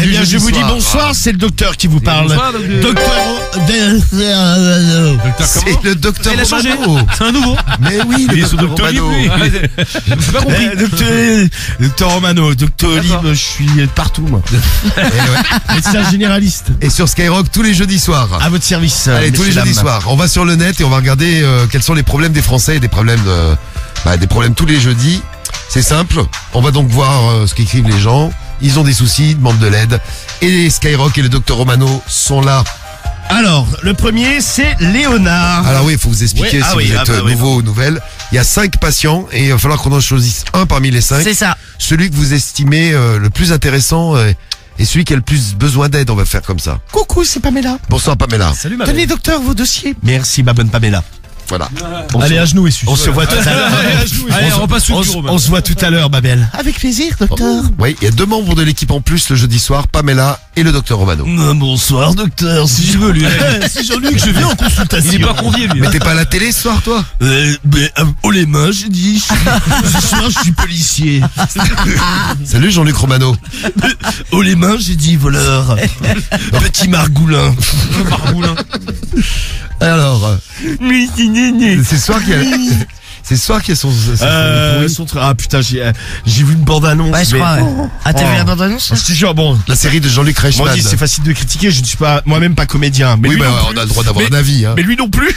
Eh bien, jeudi je vous dis soir. bonsoir, c'est le docteur qui vous parle. Bonsoir, docteur. C'est le docteur Il a changé. Romano. C'est un nouveau. Mais oui, Il le est sous docteur Docteur Romano. Libre, lui. J'ai pas compris. Docteur Romano, docteur D'accord. Olive, je suis partout, moi. Médecin généraliste. Et sur Skyrock tous les jeudis soirs. À votre service. Allez, tous les messieurs, jeudis dames. soirs. On va sur le net et on va regarder quels sont les problèmes des Français et des problèmes tous les jeudis. C'est simple. On va donc voir ce qu'écrivent les gens. Ils ont des soucis, ils demandent de l'aide. Et Skyrock et le docteur Romano sont là. Alors, le premier, c'est Léonard. Alors oui, il faut vous expliquer Oui, ah si oui, vous ah êtes bah oui, nouveau ou nouvelle. Il y a 5 patients et il va falloir qu'on en choisisse un parmi les 5. C'est ça. Celui que vous estimez le plus intéressant et celui qui a le plus besoin d'aide, on va faire comme ça. Coucou, c'est Pamela. Bonsoir Pamela. Salut, ma Tenez, docteur, vos dossiers. Merci, ma bonne Pamela. Voilà. Allez, à genoux, on se voit tout à l'heure. Allez, on repasse sous le On bureau, on se voit tout à l'heure, ma belle. Avec plaisir, docteur. Oui, il y a 2 membres de l'équipe en plus le jeudi soir, Pamela et le docteur Romano. Bonsoir, docteur. Si je veux, lui. C'est Jean-Luc, je viens en consultation. Il est pas convié, lui. Mais t'es pas à la télé ce soir, toi? Oh les mains, j'ai dit. Ce soir, je suis policier. Salut Jean-Luc Romano. Oh les mains, j'ai dit voleur. Petit margoulin. Alors, c'est ce soir qu'il y a... C'est ce soir qu'il y a son... Ah putain, j'ai vu une bande-annonce. Ouais, je mais- crois, ouais. Ah, t'as vu la bande-annonce? Je te jure, bon. La série de Jean-Luc Moi, Reichmann. on dit, c'est facile de critiquer, je ne suis pas, moi-même pas comédien. Mais Oui, lui bah, non on plus. a le droit d'avoir Mais- un avis. Hein. Mais lui non plus.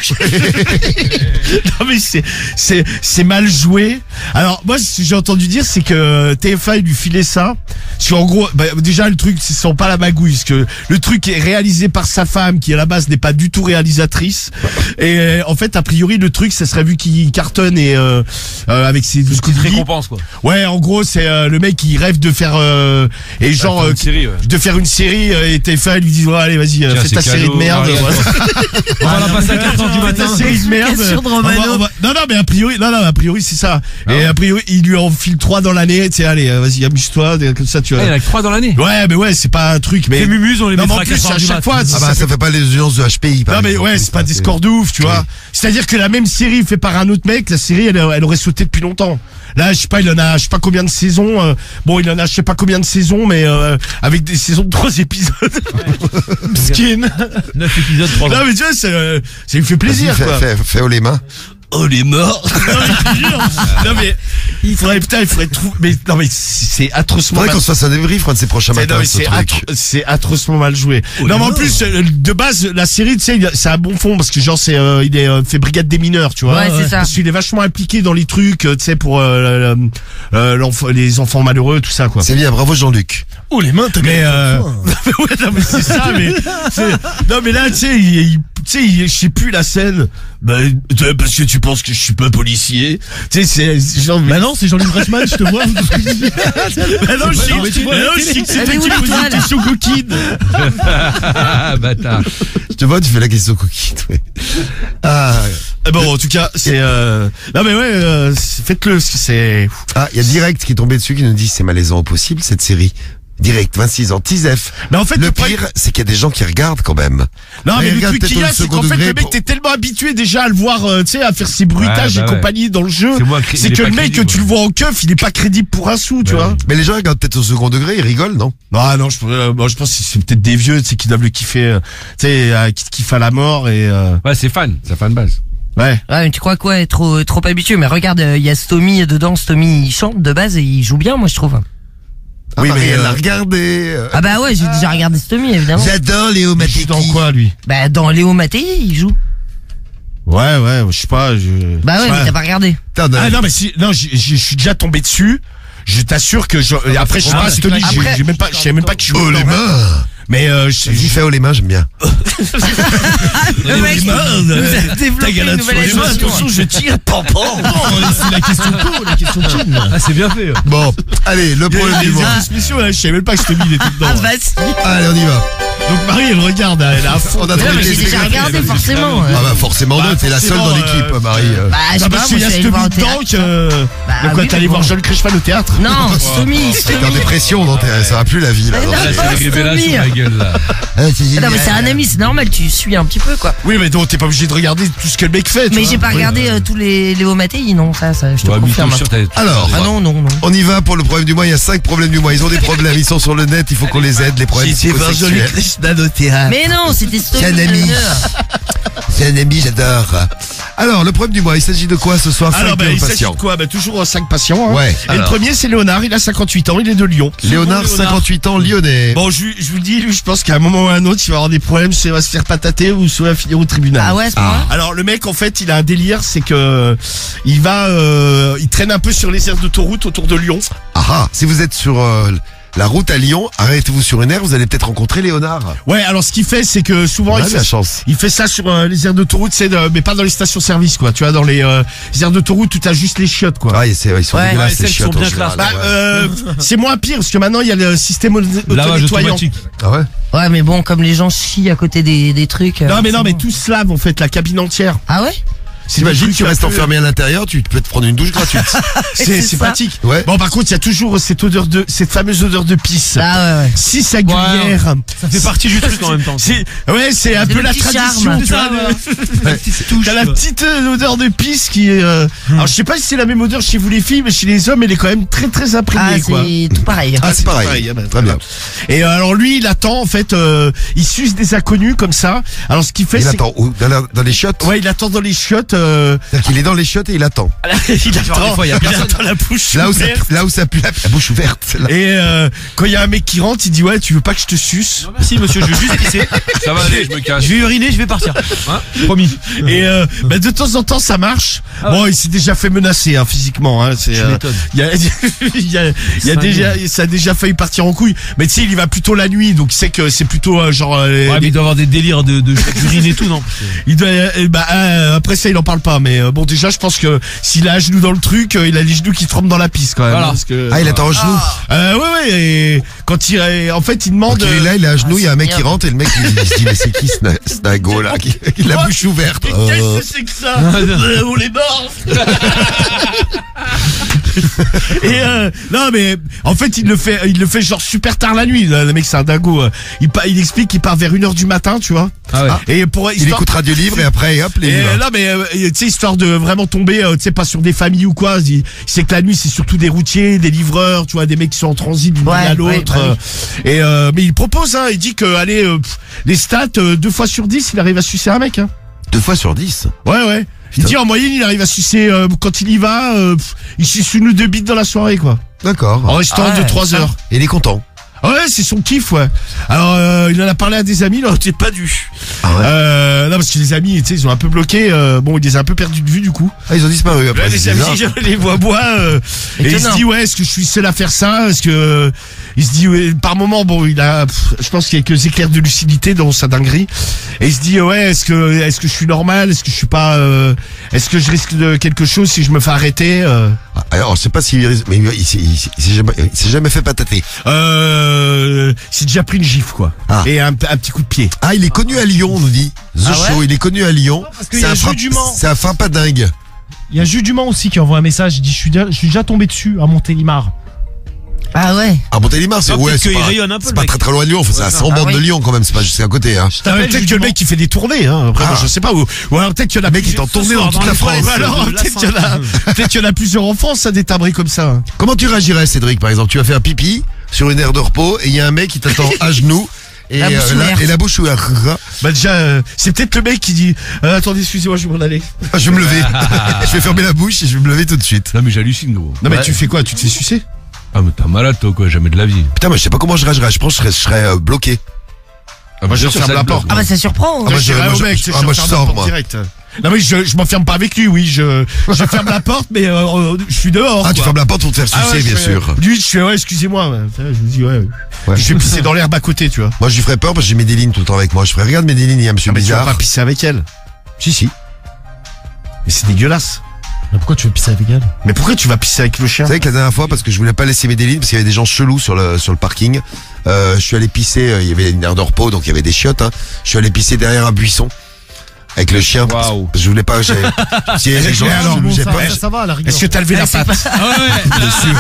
Non mais c'est mal joué. Alors moi ce que j'ai entendu dire c'est que TF1 il lui filait ça. Parce qu'en gros déjà le truc c'est sent pas la magouille parce que le truc est réalisé par sa femme qui à la base n'est pas du tout réalisatrice. Et en fait a priori le truc ça serait vu qu'il cartonne et avec ses Petite récompense, quoi. Ouais, en gros, c'est le mec qui rêve de faire et genre faire une série, ouais. de faire une série et TF1 lui dit ouais, allez, vas-y, Tiens, fais c'est ta série de cadeau, merde. ouais. Ouais. On va la passer à 4h du Fais matin. ta série de merde. Question de Romano. Non, mais a priori c'est ça. Et a priori, il lui en file 3 dans l'année, tu sais, allez, vas-y, amuse-toi, comme ça tu Ah, il y en vois. a que 3 dans l'année. Ouais, mais ouais, c'est pas un truc mais Les mumuse, on les non, mais mettra en à plus 4h à du chaque matin. fois Ah bah ça fait pas les audiences de HPI par non mais exemple. ouais, c'est pas des Ça, scores de ouf, tu vois. C'est-à-dire que la même série faite par un autre mec, la série elle aurait sauté depuis longtemps. Là, je sais pas, il en a je sais pas combien de saisons. Bon, il en a je sais pas combien de saisons mais avec des saisons de 3 épisodes. Skin. 9 épisodes, 3 Non mais tu vois, ça lui fait plaisir Vas-y, quoi. fais haut les mains. Oh les morts. Non mais il faudrait trouver mais c'est atrocement Faudrait mal. qu'on se fasse un débrief un de ces prochains Non, matins. mais ce c'est truc. c'est atrocement mal joué. Oh, Non mais en non. plus de base la série tu sais c'est un bon fond parce que genre c'est il est fait brigade des mineurs tu vois. Ouais, c'est ça. Parce qu'il est vachement impliqué dans les trucs tu sais pour les enfants malheureux tout ça quoi. C'est bien, bravo Jean-Luc. Oh les mains t'as mais ouais non mais c'est ça mais non mais là tu sais je sais plus la scène parce que tu penses que je suis pas policier tu sais c'est genre Bah non, c'est Jean-Luc Reichmann, je te vois. bah non je sais mais tu vois, je sais que c'est Elle toi est où qui poses une l'étoile question coquine. Ah, bâtard. Je te vois, tu fais la question coquine. Ouais. Ah, Bon en tout cas c'est non mais ouais faites-le parce que c'est ah, il y a Direct qui est tombé dessus qui nous dit c'est malaisant au possible cette série. Direct, 26 ans, Tizef. mais en fait Le pire, c'est qu'il y a des gens qui regardent quand même. non mais il le regarde truc peut-être qu'il y au a c'est qu'en second fait degré le mec pour- t'es tellement habitué déjà à le voir tu sais à faire ses bruitages Ouais, bah et compagnie dans le jeu C'est moins c'est il est que pas le mec crédible, tu le vois en keuf il est pas crédible pour un sou tu Ouais. vois. Mais les gens regardent peut-être au second degré, ils rigolent, non? Non, je pense que c'est peut-être des vieux, tu sais, qui doivent le kiffer, tu sais, qui te kiffent à la mort et Ouais, c'est fan, c'est fan base. ouais. Ouais, mais tu crois quoi, être trop habitué? Mais regarde, il y a Stomy dedans, Stomy il chante de base et il joue bien, moi je trouve. Ah, Oui, Marie, mais, elle l'a regardé. Ah bah ouais, j'ai déjà regardé Stomy évidemment. J'adore Léo Il joue Mattei. dans quoi lui? Bah dans Léo Mattei, il joue. Ouais, je sais pas. Bah ouais, mais t'as pas regardé. Putain, Ah non, mais si, non, je suis déjà tombé dessus. Je t'assure que après je sais pas, Tony, Après- j'ai même pas, je savais même pas qu'il jouait. Oh les dedans. mains. Mais J'y fais haut les mains, j'aime bien. Le mec, nous a développé une nouvelle expression. attention, je tire, pam. C'est la question co, la question kin. Ah, c'est bien fait. Bon, allez, le problème du Les mois. effets spéciaux, là, je savais même pas que Tony il était dedans. Ah hein. bah si. Allez, on y va. Donc Marie, elle regarde, elle a à fond. On a Non, trouvé mais j'ai les déjà extraits. regardé, forcément. Ah bah forcément non, t'es la seule dans l'équipe, Marie. Bah, je sais Parce pas, qu'il moi, y a je suis allée ce le voir au dedans théâtre. que... Bah, Donc quand oui, t'es allé mais voir bon. John Crishman au théâtre. Non, Stomy, T'es en dépression, non, ça va plus la vie là. Mais non. non. Là, c'est les révélations, Stomy. ma gueule, là. Non, mais c'est un ami, c'est normal, tu suis un petit peu, quoi. Oui, mais donc t'es pas obligé de regarder tout ce que le mec fait. tu Mais vois. j'ai pas regardé tous les Léo Mattei, non, ça, je te Ouais, confirme. mytho, sûr, t'as- Alors, Ah non, non, non. on y va pour le problème du mois. Il y a 5 problèmes du mois. Ils ont des problèmes, ils sont sur le net, il faut qu'on les aide. Les problèmes psychosexuels. Crishman au théâtre. Mais non, c'était Stomy. C'est un ami. C'est un ami, j'adore. Alors, le problème du mois, il s'agit de quoi ce soir? Alors, Cinq bah, il s'agit patients. de quoi? Bah, toujours 5 patients. Hein. Ouais, Et alors. le premier, c'est Léonard, il a 58 ans, il est de Lyon. Léonard, 58 ans, lyonnais. Bon, je vous le dis, lui, je pense qu'à un moment ou à un autre, il va avoir des problèmes, soit il va se faire patater ou soit il va finir au tribunal. Ah ouais, c'est pas Alors le mec en fait il a un délire, c'est que il traîne un peu sur les aires d'autoroute autour de Lyon. Ah, si vous êtes sur la route à Lyon, arrêtez-vous sur une aire, vous allez peut-être rencontrer Léonard. Ouais, alors ce qu'il fait c'est que souvent On il a de fait, la chance. il fait ça sur les aires d'autoroute, mais pas dans les stations-service quoi. Tu vois dans les aires d'autoroute où t'as juste les chiottes quoi. Ah, ils sont Ouais. dégueulasses, Ouais, les celles qui chiottes sont en bien général, Bah, ouais. c'est moins pire parce que maintenant il y a le système Lavage auto-nettoyant. automatique. Ah ouais? Ouais, mais bon, comme les gens chient à côté des trucs. Non mais c'est non mais bon. tout se lave en fait la cabine entière. Ah ouais? T'imagines, des tu trucs restes un peu- enfermé à l'intérieur, tu peux te prendre une douche gratuite. C'est ça. pratique. Ouais. Bon par contre il y a toujours cette fameuse odeur de pisse. Ah ouais, ouais. Si ça gruyère. Ça fait partie du truc en même temps. C'est un C'est peu le la petit tradition. charme. Tu vois, t'as la petite odeur de pisse qui est. Alors je sais pas si c'est la même odeur chez vous les filles, mais chez les hommes elle est quand même très très Ah, imprégnée quoi. c'est tout pareil. Ah, c'est pareil. ah bah, Très bien. Et alors lui il attend en fait, il suce des inconnus comme ça. Alors ce qu'il fait Il c'est attend où? Dans les chiottes? ouais il attend dans les chiottes. C'est-à-dire qu'il est dans les chiottes et il attend. il attend, des fois, il y a personne. attend la bouche Là où ouverte. ça pue la bouche ouverte. Là. Et quand il y a un mec qui rentre, il dit ouais tu veux pas que je te suce. Si, monsieur, je veux juste pisser. Ça va aller, je me cache. Je vais uriner, je vais partir. Hein Promis. Et bah, de temps en temps ça marche. Ah Bon il s'est déjà fait menacer hein, physiquement. Hein, c'est, Tu m'étonnes. il y a, il y a déjà, ça a déjà failli partir en couille. Mais tu sais il y va plutôt la nuit, donc il sait que c'est plutôt genre. Ouais, mais il doit avoir des délires d'urine et tout, non? Il doit, après ça il en parle pas. Mais bon déjà je pense que s'il a un genou dans le truc, il a les genoux qui trempent dans la pisse quand même. Voilà. Parce que, Ah, il attend au genou. ouais. Et quand en fait il demande. Donc il est là, il est à genoux, il y a un mec qui merde. rentre et le mec il se dit mais c'est qui ce nago là qui a la bouche ouverte. Mais qu'est-ce que c'est que ça On les morts. Et non mais en fait il le fait genre super tard la nuit. Le mec c'est un dingo. Il explique qu'il part vers 1h du matin, tu vois. Ah ouais. Et pour Il écoute Radio Libre et après hop les et livres. là mais tu sais histoire de vraiment tomber tu sais pas sur des familles ou quoi, il sait que la nuit c'est surtout des routiers, des livreurs, tu vois, des mecs qui sont en transit d'une Ouais, ville à ouais, l'autre. bah Et mais il propose hein, il dit que allez les stats 2 fois sur 10 il arrive à sucer un mec hein. 2 fois sur 10. Ouais. Il Putain. dit en moyenne il arrive à sucer quand il y va il suce 1 ou 2 bites dans la soirée quoi. En D'accord. restant Ah ouais, de 3 heures. Et il est content. Ouais, c'est son kiff, ouais. Alors, il en a parlé à des amis, il en était pas dû. Ah ouais. Non, parce que les amis, tu sais, ils ont un peu bloqué. Bon, il les a un peu perdus de vue, du coup. Ah, ils ont disparu après. Là, les c'est amis, bizarre. je les vois boire. Et il se Étonnant. dit, ouais, est-ce que je suis seul à faire ça? Est-ce que... Il se dit, ouais, par moment, bon, je pense qu'il y a quelques éclairs de lucidité dans sa dinguerie. Et il se dit, ouais, est-ce que je suis normal? Est-ce que je suis pas... est-ce que je risque de quelque chose si je me fais arrêter? Ah, alors je sais pas s'il mais il s'est jamais fait patater. C'est déjà pris une gifle, quoi. Ah. Et un petit coup de pied. Ah, il est connu à Lyon, on nous dit. The Ah ouais Show, il est connu à Lyon. parce qu'il y a Jules Dumont. C'est un fin pas dingue. Il y a Jules Dumont aussi qui envoie un message. Il dit je suis déjà tombé dessus à Montélimar. Ah ouais. Ah, Montélimar, c'est Ah, ouais, peut-être c'est qu'il pas, rayonne un peu, c'est le pas mec. très très loin de Lyon. Enfin, c'est à 100 Ah bornes oui. de Lyon quand même. C'est pas juste à côté. Hein. t'appelle Peut-être Jules que le Dumont. mec il fait des tournées, hein. Après, moi, je sais pas. Ou alors peut-être qu'il y en a Le mec est en tournée dans toute la France. Ou alors peut-être qu'il y en a plusieurs en France, ça, des timbrés comme ça. hein. Comment tu réagirais, Cédric, par exemple? Tu vas faire pipi sur une aire de repos et il y a un mec qui t'attend à genoux. Et La bouche ouverte. et la bouche ouverte. Bah déjà, c'est peut-être le mec qui dit attendez, excusez-moi, je vais m'en aller. Je vais me lever. Je vais fermer la bouche et je vais me lever tout de suite. Non, mais j'hallucine, gros. Non mais Ouais. tu fais quoi? Tu te fais sucer? Ah, mais t'es malade, toi, quoi, jamais de la vie. Putain, mais je sais pas comment je réagirais. Je pense que je serais bloqué. Ah, Moi, je bien sûr, ferme ça la te bloque. porte. Ah bah ça surprend. Ah, moi, Je dirais moi, au je- mec, tu sais, ah, moi, je ferme la sors, porte moi. direct. Non mais je m'enferme pas avec lui, oui, je ferme la porte, mais je suis dehors. Ah, tu quoi. fermes la porte pour te faire Ah ouais, sucer, bien je fais- sûr. Lui, je fais ouais, excusez-moi. Ouais. Je me dis ouais. Ouais. Je vais pisser dans l'herbe à côté, tu vois. Moi, je lui ferais peur parce que j'ai Medellin tout le temps avec moi. Je ferais, regarde Medellin, il y a un monsieur Ah, mais tu vas bizarre. pas pisser avec elle. Si. Mais c'est dégueulasse. Pourquoi tu veux pisser avec elle? Mais pourquoi tu vas pisser avec le chien? Vous savez que la dernière fois, parce que je voulais pas laisser mes délits, parce qu'il y avait des gens chelous sur le parking, je suis allé pisser, il y avait une aire de repos, donc il y avait des chiottes, hein. Je suis allé pisser derrière un buisson. Avec le chien. Waouh. Je voulais pas, j'ai les gens alors, chelous, j'ai ça, pas. ça va à la rigueur. Est-ce que t'as levé la patte? Bien sûr,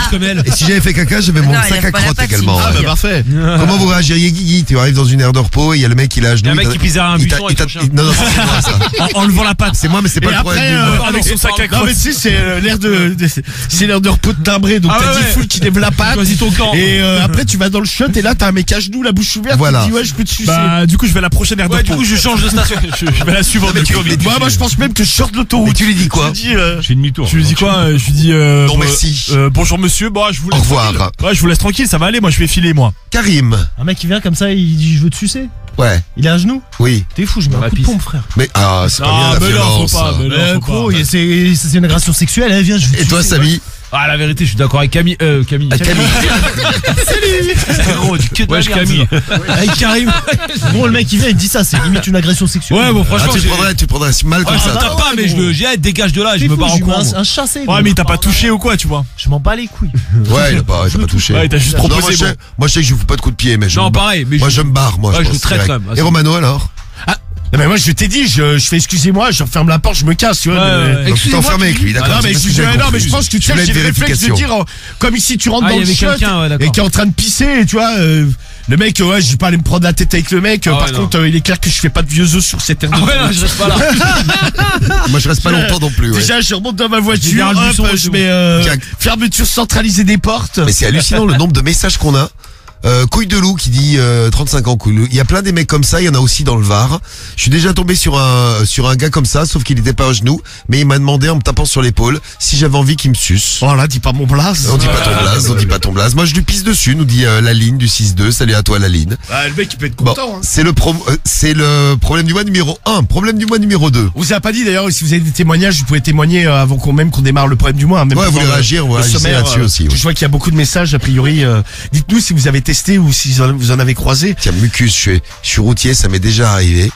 bien sûr. Et si j'avais fait caca, j'avais mon Non, sac il y a à pas la crotte patte, également. il Ah faut bah dire. parfait. Comment vous réagiriez, Guigui? Tu arrives dans une aire de repos et il y a le mec qui l'a à genoux. Il y a un mec qui pisse derrière un buisson avec son chien. Non, non, c'est moi ça. En levant la patte. C'est moi, mais c'est pas Et le problème après, du monde. avec son sac à non crotte. mais tu sais, c'est c'est l'air de repos de timbré, donc Ah t'as ouais, 10 ouais. foules qui lèvent la patte. Choisis ton camp. Et après tu vas dans le shot et là t'as un mec à genoux, la bouche ouverte, Voilà. tu dis ouais je peux te sucer. Bah, du coup, je vais à la prochaine aire de Ouais, du repos. coup, je change de station. Je vais à la suivante. Mais tu- mais tu- Moi je pense même que je sors de l'autoroute. Mais tu lui dis quoi? Je dis, Je fais demi-tour. Je lui dis quoi? Je lui dis Non, bon, merci. bonjour monsieur, bon je vous laisse Au revoir. tranquille. Ouais, je vous laisse tranquille, ça va aller, moi je vais filer moi. Karim. Un mec qui vient comme ça, il dit je veux te sucer. Ouais, Il est à genoux. oui. T'es fou, je mets Dans un la coup de pisse. pompe, frère. Mais, c'est pas bien la mais non, violence. faut pas, mais non, faut Gros, pas. c'est une agression sexuelle. Elle vient, je veux te Et toi, sucer. Samy? Ah, la vérité, je suis d'accord avec Camille. Camille. Camille. Gros, du que de la Wesh, merde, Camille. ça. Avec Karim. Gros, le mec il vient, il dit ça, c'est limite une agression sexuelle. Ouais, bon, Ah, franchement, tu te prendrais mal comme Ouais, je ça. tape toi. pas, mais je le j'ai dégage de là, je T'es me fou, barre en j'ai eu courant. un chassé. Ouais, mais t'as pas touché ou quoi, tu vois? Je m'en bats les couilles. Ouais, il a pas touché. Ouais, t'as juste Non, proposé. bon. moi, je sais que je vous fous pas de coups de pied, mais je Non, me barre. pareil, mais Moi, je- je me barre, moi. Ouais, je pense, le traite direct. quand même. Et Romano, alors? Non mais moi je t'ai dit, je fais excusez-moi, je referme la porte, je me casse, tu vois. Ouais, mais- ouais. Donc, tu t'es enfermé avec lui, Ah d'accord. non, mais, c'est parce que j'avais non, mais je confus. pense que tu sais, voulais j'ai une le réflexe de vérification. dire, comme ici tu rentres Ah, dans il y le avait shot quelqu'un, ouais, et d'accord. qui est en train de pisser, tu vois, le mec, ouais, je vais pas aller me prendre la tête avec le mec. Ah, Par ouais, contre, il est clair que je fais pas de vieux œufs sur cette aire de Ah ouais, repos. non, je reste pas là. Moi, je reste pas longtemps non plus, ouais. Déjà, je remonte dans ma Je voiture, garde le hop, buisson, je c'est mets Tiens. fermeture centralisée des portes. Mais c'est hallucinant le nombre de messages qu'on a. Couille de loup qui dit 35 ans couille de loup. Il y a plein des mecs comme ça, il y en a aussi dans le Var. Je suis déjà tombé sur un gars comme ça, sauf qu'il était pas à genoux, mais il m'a demandé en me tapant sur l'épaule si j'avais envie qu'il me suce. Oh là, dis pas mon blaze. On dit pas ton blaze, on dit pas ton blaze. Moi je lui pisse dessus, nous dit Laline du 6-2. Salut à toi Laline. Ah, le mec, il peut être Bon, content. Hein. c'est le problème du mois numéro 1. Problème du mois numéro 2. On vous a pas dit d'ailleurs, si vous avez des témoignages, vous pouvez témoigner avant qu'on démarre le problème du mois. Hein, même Ouais, vous pendant voulez réagir, vous le réagissez sommaire, là-dessus aussi, oui. Je vois qu'il y a beaucoup de messages, a priori. Dites-nous si vous avez testé ou si vous en avez croisé. Tiens, Mucus, je suis routier, ça m'est déjà arrivé.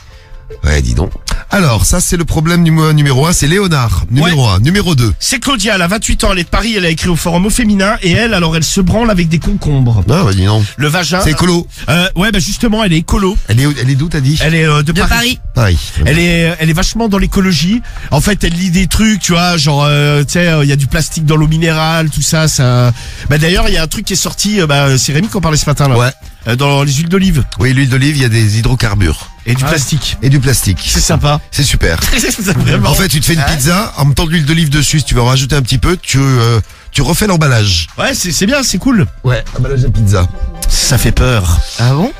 Ouais, dis donc. Alors, ça c'est le problème du mois numéro 1, c'est Léonard, numéro 1. Numéro 2. C'est Claudia, elle a 28 ans, elle est de Paris, elle a écrit au forum au féminin et elle se branle avec des concombres. Ah, bah dis non. Le vagin. C'est écolo. Ouais, bah justement, elle est écolo. Elle est d'où t'as dit? Elle est de De Paris. Paris. Paris. Elle est vachement dans l'écologie. En fait, elle lit des trucs, tu vois, genre, tu sais, il y a du plastique dans l'eau minérale, tout ça, ça. Bah d'ailleurs, il y a un truc qui est sorti. C'est Rémi qui en parlait ce matin là. Ouais. Dans les huiles d'olive Oui, l'huile d'olive, il y a des hydrocarbures. et du plastique. Et du plastique. C'est sympa. C'est super. Vraiment. En fait, tu te fais une pizza, en mettant de l'huile d'olive dessus, si tu veux en rajouter un petit peu, tu refais l'emballage. Ouais, c'est bien, c'est cool. Ouais, emballage de pizza. Ça fait peur. Ah bon?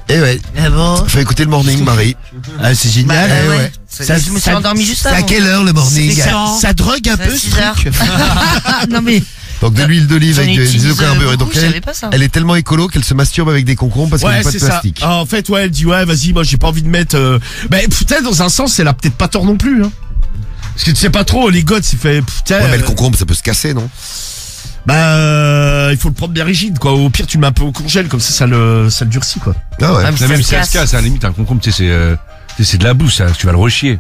Et ouais, Ah bon? faut écouter le morning, Marie. Ah, c'est Bah, génial. ouais. Je me suis endormi juste C'est à avant. quelle heure le morning? C'est Ça drogue un C'est à peu ce 6 heures. truc. Non mais, Donc de l'huile d'olive j'en avec des utilise hydrocarbures. Et beaucoup, donc je savais pas ça. elle est tellement écolo qu'elle se masturbe avec des concombres parce qu'il n'y Ouais, a pas de c'est ça. plastique. Ah, en fait, ouais, elle dit ouais, vas-y, moi j'ai pas envie de mettre. Peut-être dans un sens, elle a peut-être pas tort non plus. Hein. Parce que tu sais pas trop, les gouttes, c'est fait. Putain. Ouais, mais le concombre, ça peut se casser, non? Il faut le prendre bien rigide, quoi. Au pire, tu le mets un peu au congèle, comme ça le durcit, quoi. Ah ouais. Ah, mais Non, même si ça casse. se casse, à la limite, un concombre, tu sais, c'est de la boue, ça, tu vas le rechier.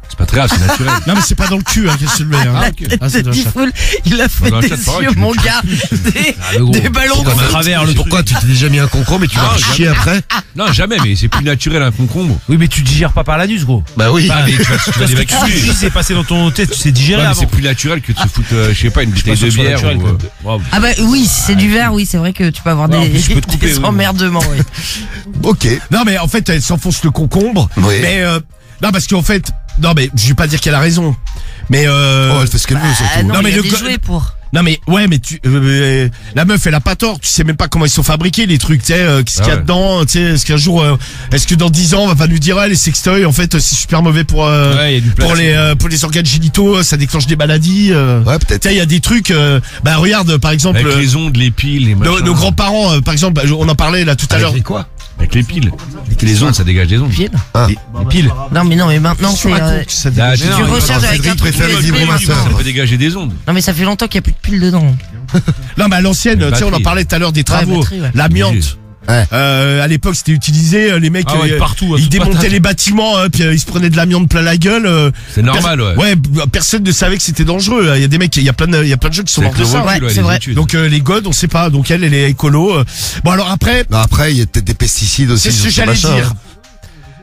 C'est pas très grave, c'est naturel. Non, mais c'est pas dans le cul, hein, qu'est-ce que tu le mets. Hein. La ok. tête Ah, c'est de dans le chat. Tifoul, il a fait Dans le des chat, pareil, yeux, tu mon le- gars. le gros. Des ballons de Comme à foot. travers le Pourquoi tu t'es déjà mis un concombre et tu vas Ah, chier après? Non, jamais, mais c'est plus naturel un concombre. Oui, mais tu digères pas par l'anus, gros. Bah oui. Ah, mais tu vas Parce que tu l'évacuer. c'est passé dans ton tête, tu sais digérer Ouais, mais avant. c'est plus naturel que de se foutre, je sais pas, une bouteille de bière ou. Ah bah oui, si c'est du verre, oui, c'est vrai que tu peux avoir Ouais, en des, plus, je peux te couper, des oui. emmerdements, oui. Ok. Non, mais en fait, elle s'enfonce le concombre. Oui. Mais, non, parce qu'en fait, non, mais je vais pas dire qu'elle a raison. Mais, Oh, elle fait ce qu'elle veut, Ah surtout. non, Non, mais il y a le des go- jouets pour. non, mais, ouais, mais la meuf, elle a pas tort. Tu sais même pas comment ils sont fabriqués, les trucs, tu sais, qu'est-ce qu'il y a ouais. dedans, tu sais, est-ce qu'un jour, est-ce que dans 10 ans, on va pas nous dire, ouais, les sextoys, en fait, c'est super mauvais pour, Ouais, il y a du plastique. pour les organes génitaux, ça déclenche des maladies, Ouais, Tu peut-être. sais, il y a des trucs, regarde, par exemple, Avec les ondes, les piles, les machins. nos grands-parents, par exemple, on en parlait là tout à l'heure. Avec quoi? Avec les piles. Avec les ondes, ça dégage des ondes. Piles. Les piles. Non mais non, mais maintenant Tu c'est. racontes que ça Ah, dégage. tu Tu non, recharges non, avec un Cédric truc préfère les USB, vibromasseurs. Ça peut dégager des ondes. Non mais ça fait longtemps qu'il n'y a plus de piles dedans. Non, mais à l'ancienne, Une tu sais, on en batterie. parlait tout à l'heure des travaux, batterie, ouais. l'amiante. Ouais. À l'époque, c'était utilisé. Les mecs, Ah ouais, partout, à ils toute démontaient patate. les bâtiments, puis ils se prenaient de l'amiante plein la gueule. C'est normal, ouais. Ouais, personne ne savait que c'était dangereux. Il y a des mecs, il y a plein de gens qui sont C'est morts avec de le ça. recul, Ouais, ouais, c'est les vrai. études. Donc les godes, on sait pas. Donc elle est écolo. Bon alors après, Non, après, il y a peut-être des pesticides aussi. c'est ce que sur j'allais machin, dire. hein.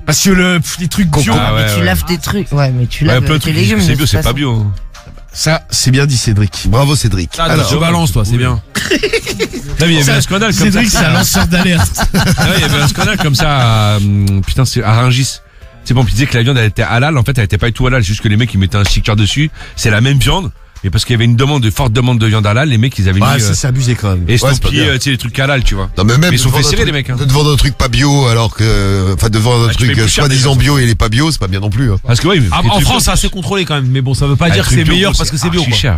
Parce que les trucs bio, Ah ouais, tu ouais. laves tes trucs. Ouais, mais tu Ouais, laves plein de tes trucs, légumes. c'est de bio, toute c'est pas façon. bio. ça c'est bien dit Cédric. Bravo Cédric. Ah, Alors, tu balances, toi, c'est bien. Non, mais il y avait un scandale comme ça. Cédric, c'est un lanceur d'alerte. Ah ouais, il y avait un scandale comme ça putain, c'est à Rungis. C'est bon, puis il disait que la viande elle était halal, en fait elle était pas du tout halal, c'est juste que les mecs ils mettaient un sticker dessus, c'est la même viande, mais parce qu'il y avait une forte demande de viande halal, les mecs ils avaient Ouais, mis ça c'est abusé quand même. Ouais, c'est pas estampillé, bien. tu sais, les trucs halal, tu vois. non, mais même Mais ils sont de fait vendre un serrer, truc- les mecs, hein. De vendre un truc pas bio alors que, enfin, de vendre un Ah, tu truc payes plus cher, soi-disant déjà. bio et il est pas bio, c'est pas bien non plus. Hein. Parce que ouais, Ah, en France, c'est assez contrôlé quand même, mais bon, ça veut pas dire que c'est meilleur parce que c'est bio, quoi. cher.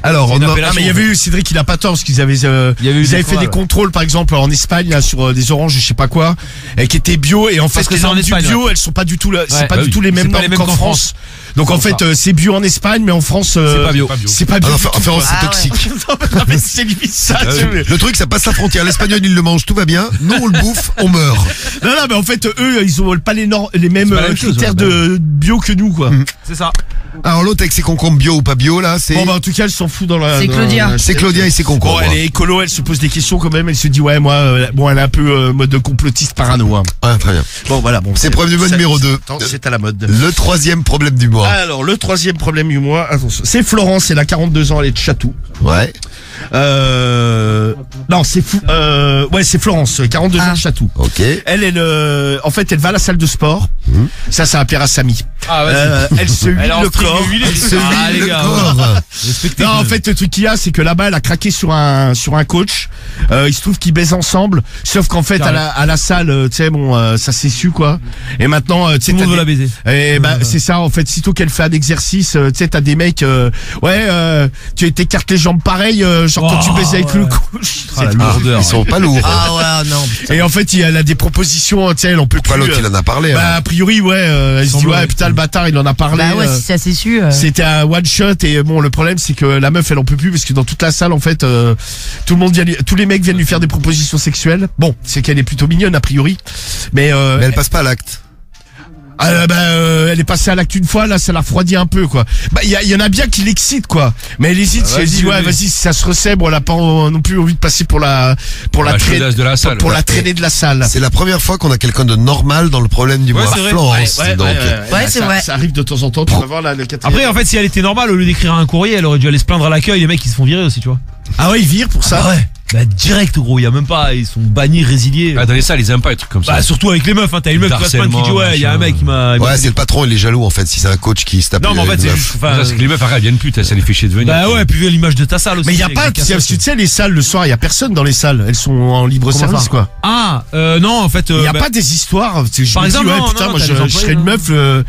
Alors, C'est on une a- appellation. Ah mais il y avait eu Cédric, il a pas tort parce qu'ils avaient Il y avait eu des fait des scandales, contrôles par exemple en Espagne là, sur des oranges je sais pas quoi et qui étaient bio et en fait Parce que les c'est en normes du Espagne, bio elles sont pas du tout c'est Ouais. pas Bah du oui. tout les mêmes C'est pas les normes mêmes qu'en qu'en France. Donc en fait c'est bio en Espagne mais en France C'est pas bio. c'est pas bio. Alors, du tout, enfin, quoi. c'est toxique. Non, mais c'est limite ça. tu vois. Le truc, ça passe la frontière. L'espagnol, il le mange, tout va bien. Nous, on le bouffe, on meurt. Non mais en fait eux ils ont pas les mêmes C'est pas la même chose, critères ouais, de bio que nous quoi. C'est ça. Alors, l'autre avec ses concombres bio ou pas bio, là, c'est, Bon bah en tout cas elle s'en fout dans la. C'est dans Claudia. la- c'est Claudia et ses concombres. Bon, elle est écolo, elle se pose des questions quand même, elle se dit ouais moi bon elle est un peu mode de complotiste parano hein. Ah, très bien. Bon voilà bon. C'est problème du mois numéro 2. C'est à la mode. Le troisième problème du mois. Alors le troisième problème du mois, attention, c'est Florence, elle a 42 ans, elle est de Chatou. Ouais. Non c'est fou. Ouais c'est Florence, 42 ans de Chatou. Ok. En fait elle va à la salle de sport. Ça va plaire à Samy. Ah, vas-y. Elle se huile Elle est en le string corps. huilé. Se Ah, vide les le gars, corps. Respectez. Non, en fait, le truc qu'il y a, c'est que là-bas, elle a craqué sur un coach. Il se trouve qu'ils baisent ensemble. Sauf qu'en fait, à la salle, tu sais, bon, ça s'est su, quoi. Et maintenant, tu sais, Tout le monde t'as veut des- la baiser. Et bah, c'est ça, en fait, sitôt qu'elle fait un exercice, tu sais, t'as des mecs, tu t'écartes les jambes pareil, genre quand tu baises avec le coach. Ah, la Ah, lourdeur. ils sont pas lourds. Ah ouais, non. putain. Et en fait, elle a des propositions, tu sais, elle en peut Pourquoi plus. l'autre, il en a parlé, Bah, hein. a priori, ouais, elle se Sans dit, ouais, mauvais. putain, le bâtard, il en a parlé. Bah ouais, si ça s'est su. C'était un one shot et bon le problème c'est que la meuf elle en peut plus parce que dans toute la salle en fait tout le monde tous les mecs viennent lui faire des propositions sexuelles. Bon c'est qu'elle est plutôt mignonne a priori mais Mais elle passe pas à l'acte. elle est passée à l'acte une fois là ça la refroidit un peu quoi. Bah il y en a bien qui l'excitent quoi mais elle hésite elle dit ouais vas-y si ça se resserre bon elle a pas non plus envie de passer pour la chaudasse de la salle. pour la traînée de la salle. C'est la première fois qu'on a quelqu'un de normal dans le problème du Ouais, mois. c'est vrai. Florence, dis donc. c'est ça, vrai. ça arrive de temps en temps tu vas voir là le quatrième. Après, en fait, si elle était normale, au lieu d'écrire un courrier, elle aurait dû aller se plaindre à l'accueil. Les mecs, ils se font virer aussi, tu vois. ah ouais ils virent pour ça. Ah ouais. Bah, direct, gros. Il y a même pas, ils sont bannis, résiliés. Ah, dans les salles, ils aiment pas les trucs comme ça. Bah, surtout avec les meufs, hein. T'as une meuf qui va se plaindre qui dit, ouais, il y a un mec qui m'a. Ouais, c'est le patron, il est jaloux, en fait, si c'est un coach qui se tape. Non, mais en fait, une c'est meuf. juste. Ça, Enfin, c'est que les meufs, arrête, elles viennent plus, ça les fait chier de venir. bah ouais, puis vu l'image de ta salle aussi. Mais il y a avec pas, les parce que cassettes. tu sais, les salles le soir, il y a personne dans les salles. Elles sont en libre Comment service, ça quoi. Ah, non, en fait. Il y a bah- pas des histoires. Je Par me dis, exemple, ouais, non, putain, non, moi, t'as je des employés, serais une non. meuf.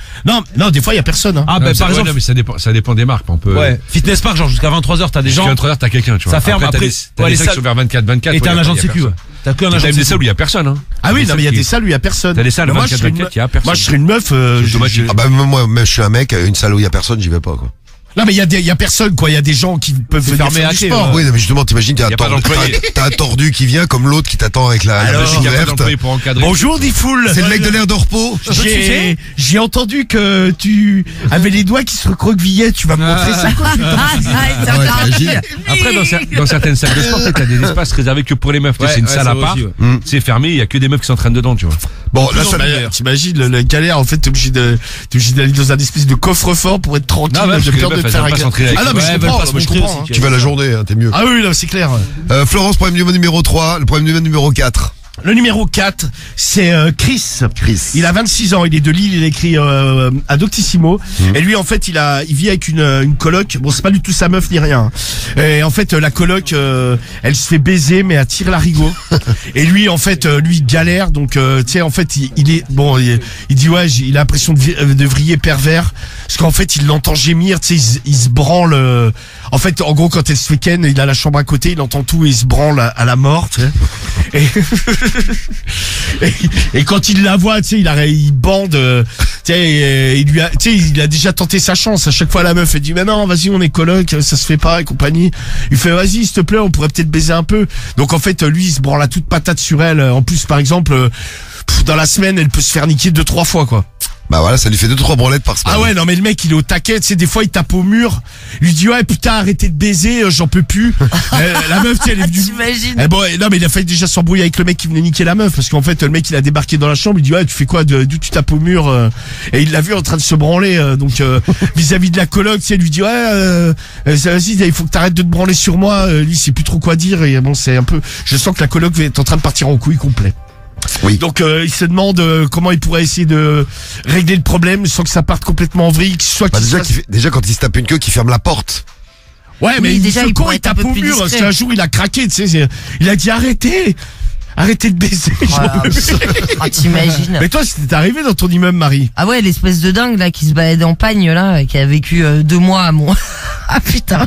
Non, des fois, il y a personne. Hein. Ah, Non, bah, ça- par ouais, exemple. non, mais ça dépend des marques. On peut. Ouais, fitness park, genre jusqu'à 23h, t'as des gens. Jusqu'à 23h, t'as quelqu'un, tu vois. Ça ferme Après, après. t'as Ouais, des les salles qui salles- sont vers 24-24. Et t'as un ouais, agent de y a sécu, ouais. personne. T'as que un T'as agent de même des sécu. salles où il y a personne, hein. Ah oui, Des non, mais il y a salles des qui- salles où il y a personne. T'as des salles Mais moi, je serais 24-24, il y a personne. Moi, je serais une meuf. Automatique. Ah bah, moi, je suis un mec, une salle où il y a personne, j'y vais pas, quoi. Non, mais il y a personne, quoi. Il y a des gens qui peuvent venir fermé faire à du clé, sport. ouais. Oui, non, mais justement, t'imagines, Y a pas d'employé. t'as un tordu qui vient comme l'autre qui t'attend avec la Alors, machine Il y a pas verte. d'employé pour encadrer. Bonjour, Difool. C'est le mec de l'air de repos. J'ai entendu que tu avais les doigts qui se recroquevillaient. Tu vas me montrer ça, quoi. Ah ouais, t'imagines. Après, dans certaines salles de sport, t'as des espaces réservés que pour les meufs. Ouais, C'est une ouais, salle ça à va part. aussi, ouais. C'est fermé, il y a que des meufs qui s'entraînent dedans, tu vois. Bon, là, Non, ça, mais t'imagines la galère en fait t'es obligé d'aller dans un espèce de coffre-fort pour être tranquille Non, ouais, parce de que les peur meufs, de elles faire aiment un pas s'entraîner avec ah non eux. mais Ouais, je elles veulent comprends pas se moi, je montrer comprends aussi, hein. tu vas la journée, hein, t'es mieux. Ah oui là c'est clair. Florence, problème numéro 3, le problème numéro 4. Le numéro 4 c'est Chris. Il a 26 ans, il est de Lille, il a écrit à Doctissimo et lui en fait il vit avec une coloc. Bon c'est pas du tout sa meuf ni rien. Et en fait la coloc elle se fait baiser mais elle tire l'arigot. Et lui en fait lui il galère donc tu sais en fait il est bon il dit ouais il a l'impression de vriller pervers parce qu'en fait il l'entend gémir tu sais il se branle En fait, en gros, quand elle se fait ken, il a la chambre à côté, il entend tout et il se branle à la mort, tu sais. Et quand il la voit, tu sais, il bande, tu sais, il a déjà tenté sa chance. À chaque fois, la meuf, elle dit, mais non, vas-y, on est coloc, ça se fait pas et compagnie. Il fait, vas-y, s'il te plaît, on pourrait peut-être baiser un peu. Donc, en fait, lui, il se branle à toute patate sur elle. En plus, par exemple, dans la semaine, elle peut se faire niquer 2-3 fois, quoi. Bah voilà, ça lui fait 2-3 branlettes par semaine. Ah ouais, non mais le mec il est au taquet, tu sais, des fois il tape au mur, il lui dit ouais putain arrêtez de baiser, j'en peux plus. La meuf, tu sais, elle est venue. T'imagines? Eh bon, non mais il a failli déjà s'embrouiller avec le mec qui venait niquer la meuf, parce qu'en fait le mec il a débarqué dans la chambre, il dit ouais tu fais quoi, d'où tu tapes au mur, et il l'a vu en train de se branler, donc vis-à-vis de la coloc, tu sais, il lui dit ouais vas-y il faut que t'arrêtes de te branler sur moi, lui il sait plus trop quoi dire, et bon c'est un peu, je sens que la coloc est en train de partir en couille complet. Oui. Donc il se demande comment il pourrait essayer de régler le problème sans que ça parte complètement en vrille, soit Bah qu'il déjà, se fasse- déjà quand il se tape une queue, qu'il ferme la porte. Ouais, mais Oui, déjà, ce il con, pourrait il être un tape peu au plus mur, parce discret. qu'un jour il a craqué, tu sais, il a dit arrêtez de baiser. Voilà. Ah, t'imagines? Mais toi, c'était arrivé dans ton immeuble, Marie. Ah ouais, l'espèce de dingue là qui se baladait en pagne là, qui a vécu 2 mois à mon... Ah putain.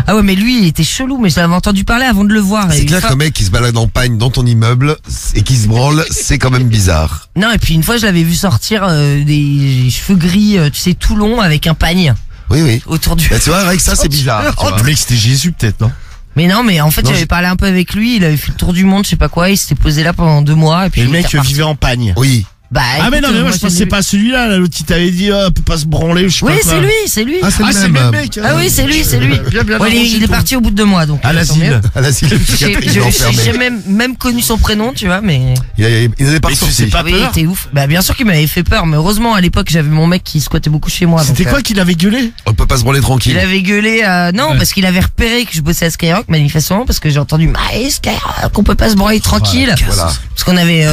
Ah ouais, mais lui il était chelou, mais je l'avais entendu parler avant de le voir. Et C'est une clair fois- qu'un mec qui se balade en pagne dans ton immeuble et qui se branle, c'est quand même bizarre. Non, et puis une fois je l'avais vu sortir des cheveux gris, tu sais, tout longs avec un pagne Oui, oui. autour du... Bah, tu vois, avec ça, c'est bizarre. tu vois. Le mec, c'était Jésus, peut-être, non? Mais non, mais en fait Non, j'avais j'ai- parlé un peu avec lui, il avait fait le tour du monde, je sais pas quoi, il s'était posé là pendant 2 mois et puis Et le il mec était reparti. vivait en pagne. Oui. Bah, Ah mais écoute, non, mais moi je j'en ai pensais vu- pas à celui-là, là, l'autre qui t'avait dit, on peut pas se branler, je sais Oui, pas quoi. c'est lui, c'est lui. Ah, c'est Ah, le c'est le même. même mec. Ah oui, c'est lui, c'est lui. Bien, bien Ouais, il arrangé, est toi. parti au bout de 2 mois, donc. À tant mieux. l'asile. À l'asile psychiatrique, il est enfermé. J'ai même connu son prénom, tu vois, mais... Il n'avait pas Mais tu ressorti. sais pas Oui, il peur était ouf. Bah, bien sûr qu'il m'avait fait peur, mais heureusement, à l'époque, j'avais mon mec qui squattait beaucoup chez moi. C'était donc, quoi qu'il avait gueulé? On peut pas se branler tranquille. il avait gueulé non, parce qu'il avait repéré que je bossais à Skyrock, manifestement, parce que j'ai entendu, Skyrock, on peut pas se branler tranquille. Voilà. Parce qu'on avait,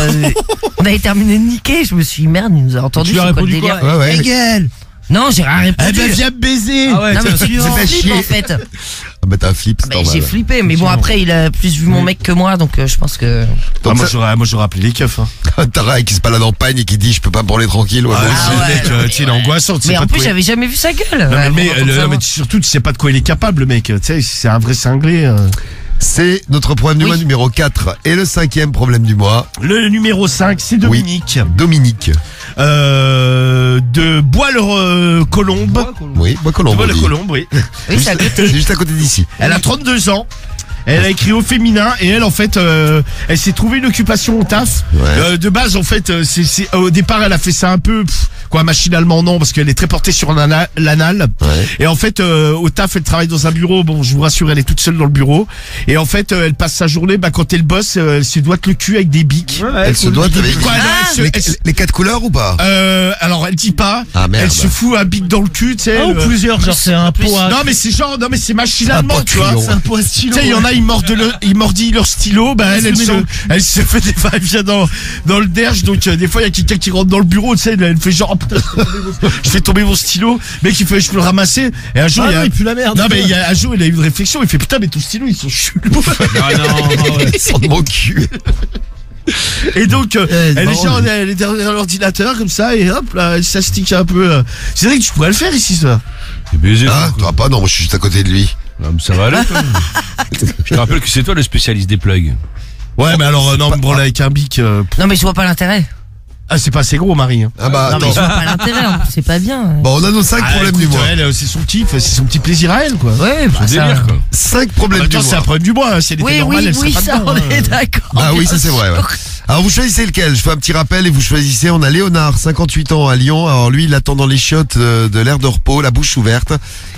on avait terminé de niquer, je me suis dit, merde, il nous a entendu. Tu lui as c'est quoi le répondu quoi délire Ouais, ouais. Ta gueule. Non, j'ai rien Eh répondu. ben viens me baiser. Ah ouais, Non, mais tiens, tu ça fait flippes, chier. en fait. Ah bah t'as un flip, c'est Bah, j'ai normal. flippé, mais bon, après, il a plus vu mon mec que moi, donc je pense que... Donc moi ça, j'aurais appelé les keufs, hein. t'as Ray qui se balade en pagne et qui dit je peux pas me branler tranquille. Ouais, Ah, moi c'est aussi. le mec, non, mais tu sais, il est angoissant, tu sais Mais pas en de plus, quoi il- j'avais jamais vu sa gueule. Non, Ouais, mais, bon, comme ça, mais va. surtout, tu sais pas de quoi il est capable, le mec. Tu sais, c'est un vrai cinglé. C'est notre problème du Oui. mois numéro 4 et le 5e problème du mois. Le numéro 5, c'est Dominique. Dominique. De Bois-le-Colombe. Oui, moi Colombe. Bois-le-Colombe, oui. Oui, c'est à côté. C'est juste à côté d'ici. Elle a 32 ans. Elle a écrit au féminin et elle en fait elle s'est trouvée une occupation au taf. Ouais. De base en fait au départ elle a fait ça un peu machinalement non parce qu'elle est très portée sur l'anal. Ouais. Et en fait au taf elle travaille dans un bureau, bon je vous rassure elle est toute seule dans le bureau et en fait elle passe sa journée quand elle bosse elle se doite le cul avec des bics. Elle se doit avec Quoi, non, les 4 couleurs ou pas? alors elle dit pas, Ah, merde. elle se fout un bic dans le cul, tu sais. Un ou plusieurs, genre c'est un pot à... Non mais c'est genre, non mais c'est machinalement, C'est un tu vois. pot de C'est un pot à stylo. Tu sais, il y en a, ils mordillent leur stylo, elle se fait des va vient dans le derge, donc des fois il y a quelqu'un qui rentre dans le bureau, tu sais, elle fait genre, oh, putain, je fais tomber mon stylo, mec il fait, je peux le ramasser, et un jour Ah il y a, non, il pue la merde. non mais il y a un jour il a eu une réflexion, il fait putain mais ton stylo ils sont chelous. Ah non, ouais. Ils sont de mon cul. Et donc c'est elle est marrant, genre, elle est derrière l'ordinateur comme ça, et hop là, elle s'astique un peu. C'est vrai que tu pourrais le faire ici ça. C'est baisé. Ah, toi pas, non, moi je suis juste à côté de lui. Ah, mais ça va aller, toi. Je te rappelle que c'est toi le spécialiste des plugs. Ouais mais alors non, me branler avec un bic. Non, mais je vois pas l'intérêt. Ah c'est pas assez gros Marie. Hein. Ah bah Non, mais attends. je vois pas l'intérêt, en plus, c'est pas bien. Bon, on a nos 5 problèmes écoute, du mois. elle, c'est son kiff, c'est son petit plaisir à elle quoi. Ouais, bah, C'est ça... délire, quoi. 5 En problèmes même du temps, c'est mois. un problème du mois, hein. Si elle était Oui, normale, elle oui, serait ça, pas dedans, on est hein. d'accord. Ah oui, bien ça c'est vrai, ouais. sûr. Alors vous choisissez lequel? Je fais un petit rappel et vous choisissez. On a Léonard, 58 ans à Lyon. Alors lui, il attend dans les chiottes de l'aire de repos, la bouche ouverte,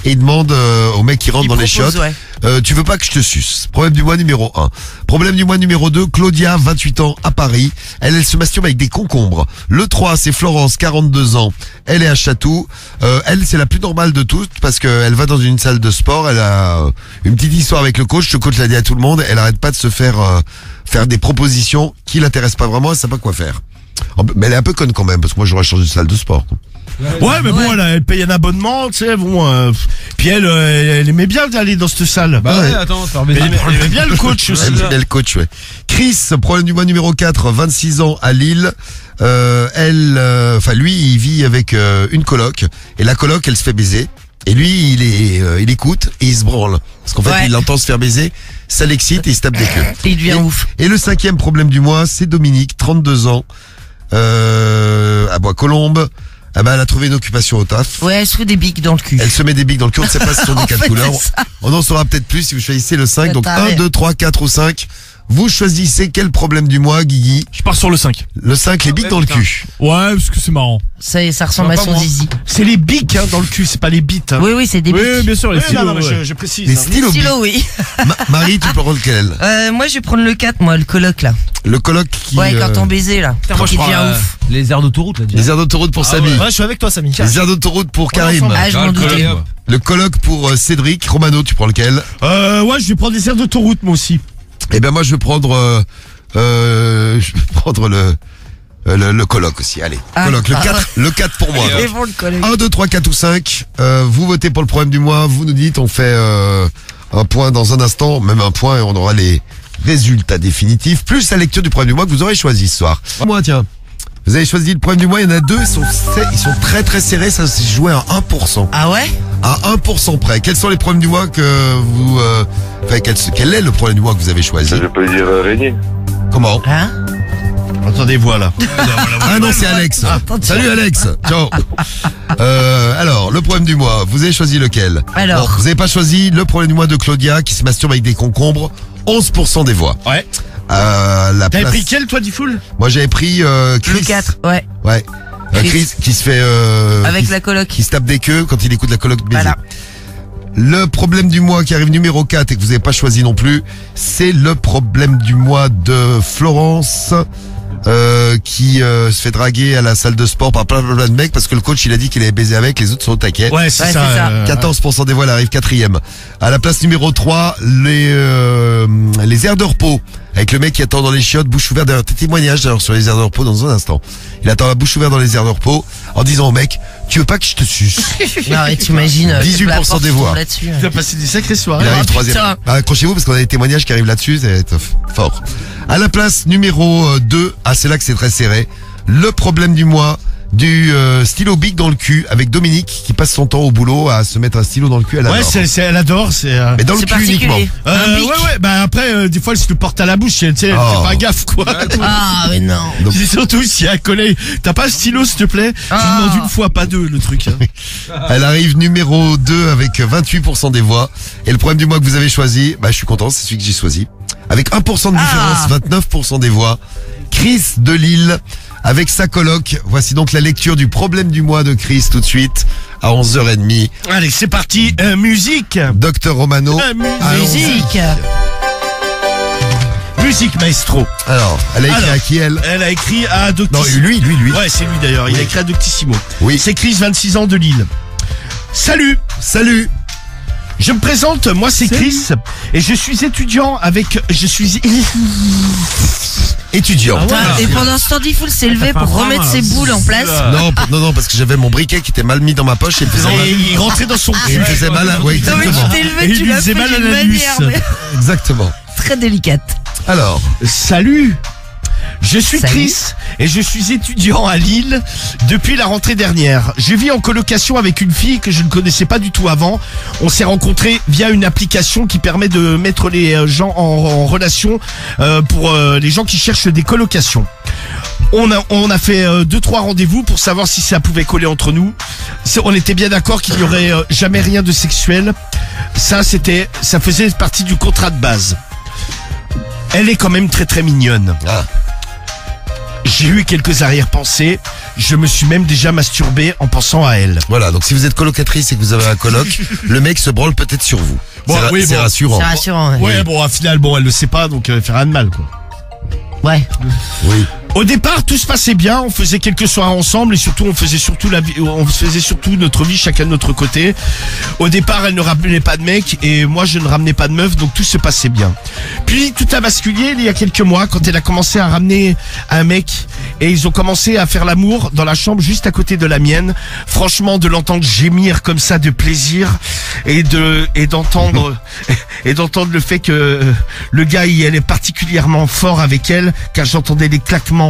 et il demande au mec qui rentre Il dans les propose, chiottes, ouais. tu veux pas que je te suce? Problème du mois numéro 1. Problème du mois numéro 2, Claudia, 28 ans à Paris. Elle se masturbe avec des concombres. Le 3, c'est Florence, 42 ans. Elle est à Chatou. Elle, c'est la plus normale de toutes parce qu'elle va dans une salle de sport. Elle a une petite histoire avec le coach. Le coach l'a dit à tout le monde. Elle arrête pas de se faire des propositions qui l'intéressent pas vraiment. Elle sait pas quoi faire. Mais elle est un peu conne quand même parce que moi j'aurais changé de salle de sport. Ouais, mais bon, elle paye un abonnement, tu sais, bon. Puis elle aimait bien aller dans cette salle. Bah ouais. ouais, attends, faire Mais baiser. elle aimait bien le coach aussi. Elle aime bien le coach, ouais. Chris, problème du mois numéro 4, 26 ans à Lille. Lui, il vit avec une coloc et la coloc, elle se fait baiser. Et lui, il écoute et il se branle. Parce qu'en fait, Ouais. il l'entend se faire baiser, ça l'excite et il se tape des queues. Et il devient ouf. Et le 5e problème du mois, c'est Dominique, 32 ans, à Bois-Colombes. Ah bah, elle a trouvé une occupation au taf. Ouais, elle se fout des bics dans le cul. Elle se met des bics dans le cul, on ne sait pas si ce sont des En quatre fait, couleurs. c'est ça. On en saura peut-être plus si vous choisissez le 5. Le Donc taré. 1, 2, 3, 4 ou 5. Vous choisissez quel problème du mois, Guigui? Je pars sur le 5. Le 5, les bics dans le cul. Ouais, parce que c'est marrant. Ça ressemble Non, à pas son moi. zizi. C'est les bics hein, dans le cul, c'est pas les bites. Hein. Oui, c'est des bics. Oui, bien sûr, les Oui, stylos. non, mais ouais. je précise. Les hein. stylos bics. Stylo, oui. Marie, tu peux prendre lequel? Moi, je vais prendre le 4, moi, le coloc, là. Le coloc qui... Ouais, quand on baiser, là. Putain, moi, je Qui prends devient ouf. les aires d'autoroute, là, déjà. Les aires d'autoroute pour Samy. Ouais, je suis avec toi, Samy. Les aires d'autoroute pour Karim. ensemble. Ah, je m'en le doutais. coloc. Le coloc pour Cédric. Romano, tu prends lequel? Ouais, je vais prendre des aires d'autoroute moi aussi. Eh ben moi je vais prendre le coloc aussi. Allez, Ah. coloc. Le 4 pour moi. Et bon, le coloc. 1, 2, 3, 4 ou 5. Vous votez pour le problème du mois. Vous nous dites, on fait un point dans un instant, même un point, et on aura les résultats définitifs, plus la lecture du problème du mois que vous aurez choisi ce soir. Moi, tiens, vous avez choisi le problème du mois. Il y en a 2. Ils sont très très serrés. Ça s'est joué à 1%. Ah ouais? À 1% près. Quels sont les problèmes du mois que vous... quel est le problème du mois que vous avez choisi? Je peux dire araignée. Comment? Hein? Entendez, voilà. Ah non, c'est Alex. Salut Alex. Ciao. Alors, le problème du mois, vous avez choisi lequel? Alors. Bon, vous n'avez pas choisi le problème du mois de Claudia qui se masturbe avec des concombres. 11% des voix. Ouais. La T'avais place... pris quel, toi, Diffoul? Moi, j'avais pris Chris. Le 4, ouais. Ouais. Chris qui se fait... Avec qui, la coloc. qui se tape des queues quand il écoute la coloc baiser. Voilà. Le problème du mois qui arrive numéro 4 et que vous n'avez pas choisi non plus, c'est le problème du mois de Florence qui se fait draguer à la salle de sport par plein de mecs parce que le coach il a dit qu'il avait baisé avec, les autres sont au taquet. Ouais, c'est Ouais, ça. c'est ça. 14% des voix, elle arrive 4e. À la place numéro 3, les aires de repos. Avec le mec qui attend dans les chiottes, bouche ouverte derrière tes témoignages d'ailleurs sur les aires de repos dans un instant. Il attend la bouche ouverte dans les aires de repos en disant au mec, tu veux pas que je te suce? Non, et t'imagines. 18% des voix. Là-dessus. Tu as passé des sacrées soirées. Il arrive Ah, 3e. putain. Accrochez-vous parce qu'on a des témoignages qui arrivent là-dessus, ça va être fort. À la place numéro 2, c'est là que c'est très serré. Le problème du mois du stylo bic dans le cul avec Dominique qui passe son temps au boulot à se mettre un stylo dans le cul. Elle Ouais, adore. elle adore, c'est... Mais dans le C'est cul uniquement. particulier. Un bic. ouais, bah après, des fois, elle se le porte à la bouche, tu sais, elle Oh. fait pas gaffe, quoi. Ah, mais non. Donc- C'est surtout s'il y a un collègue. T'as pas un stylo, s'il te plaît? Je Ah. vous demande une fois, pas deux, le truc. Hein. Elle arrive numéro 2 avec 28% des voix. Et le problème du mois que vous avez choisi, bah je suis content, c'est celui que j'ai choisi. Avec 1% de différence, 29% des voix. Chris de Lille avec sa coloc. Voici donc la lecture du problème du mois de Chris tout de suite à 11h30. Allez, c'est parti. Musique. Docteur Romano. Allons-y. Musique. Musique, maestro. Alors, elle a écrit Alors. à qui elle? Elle a écrit à Non, Doctissimo. lui. Ouais, c'est lui d'ailleurs. Il a écrit à Doctissimo. Oui. C'est Chris, 26 ans de Lille. Salut. Salut. Je me présente, moi c'est Chris et je suis étudiant je suis Étudiant. Ah ouais. Et pendant ce temps, Diffoul s'est levé pour remettre ses boules en place. Non, parce que j'avais mon briquet qui était mal mis dans ma poche et il me faisait mal. et il rentrait dans son Et il cul. me faisait mal à... Ouais, Non, mais exactement. tu t'es Et levé, il tu lui l'as faisait fait mal à d'une l'anus. manière Exactement. très délicate. Alors, Salut. Je suis Salut. Chris et je suis étudiant à Lille depuis la rentrée dernière. Je vis en colocation avec une fille que je ne connaissais pas du tout avant. On s'est rencontrés via une application qui permet de mettre les gens en relation pour les gens qui cherchent des colocations. On a fait 2-3 rendez-vous pour savoir si ça pouvait coller entre nous. On était bien d'accord qu'il n'y aurait jamais rien de sexuel. Ça faisait partie du contrat de base. Elle est quand même très très mignonne. Ah. J'ai eu quelques arrière-pensées. Je me suis même déjà masturbé en pensant à elle. voilà. Donc si vous êtes colocatrice et que vous avez un coloc, le mec se branle peut-être sur vous. Bon, C'est oui, c'est bon. rassurant. C'est rassurant. Ouais. Ouais, bon, au final, elle le sait pas, donc elle fait rien de mal, quoi. Ouais. Oui. Au départ, tout se passait bien. On faisait quelques soirées ensemble et surtout, on faisait surtout notre vie chacun de notre côté. Au départ, elle ne ramenait pas de mec et moi, je ne ramenais pas de meuf, donc tout se passait bien. Puis, tout a basculé il y a quelques mois quand elle a commencé à ramener un mec et ils ont commencé à faire l'amour dans la chambre juste à côté de la mienne. Franchement, de l'entendre gémir comme ça de plaisir et d'entendre le fait que le gars il est particulièrement fort avec elle, car j'entendais les claquements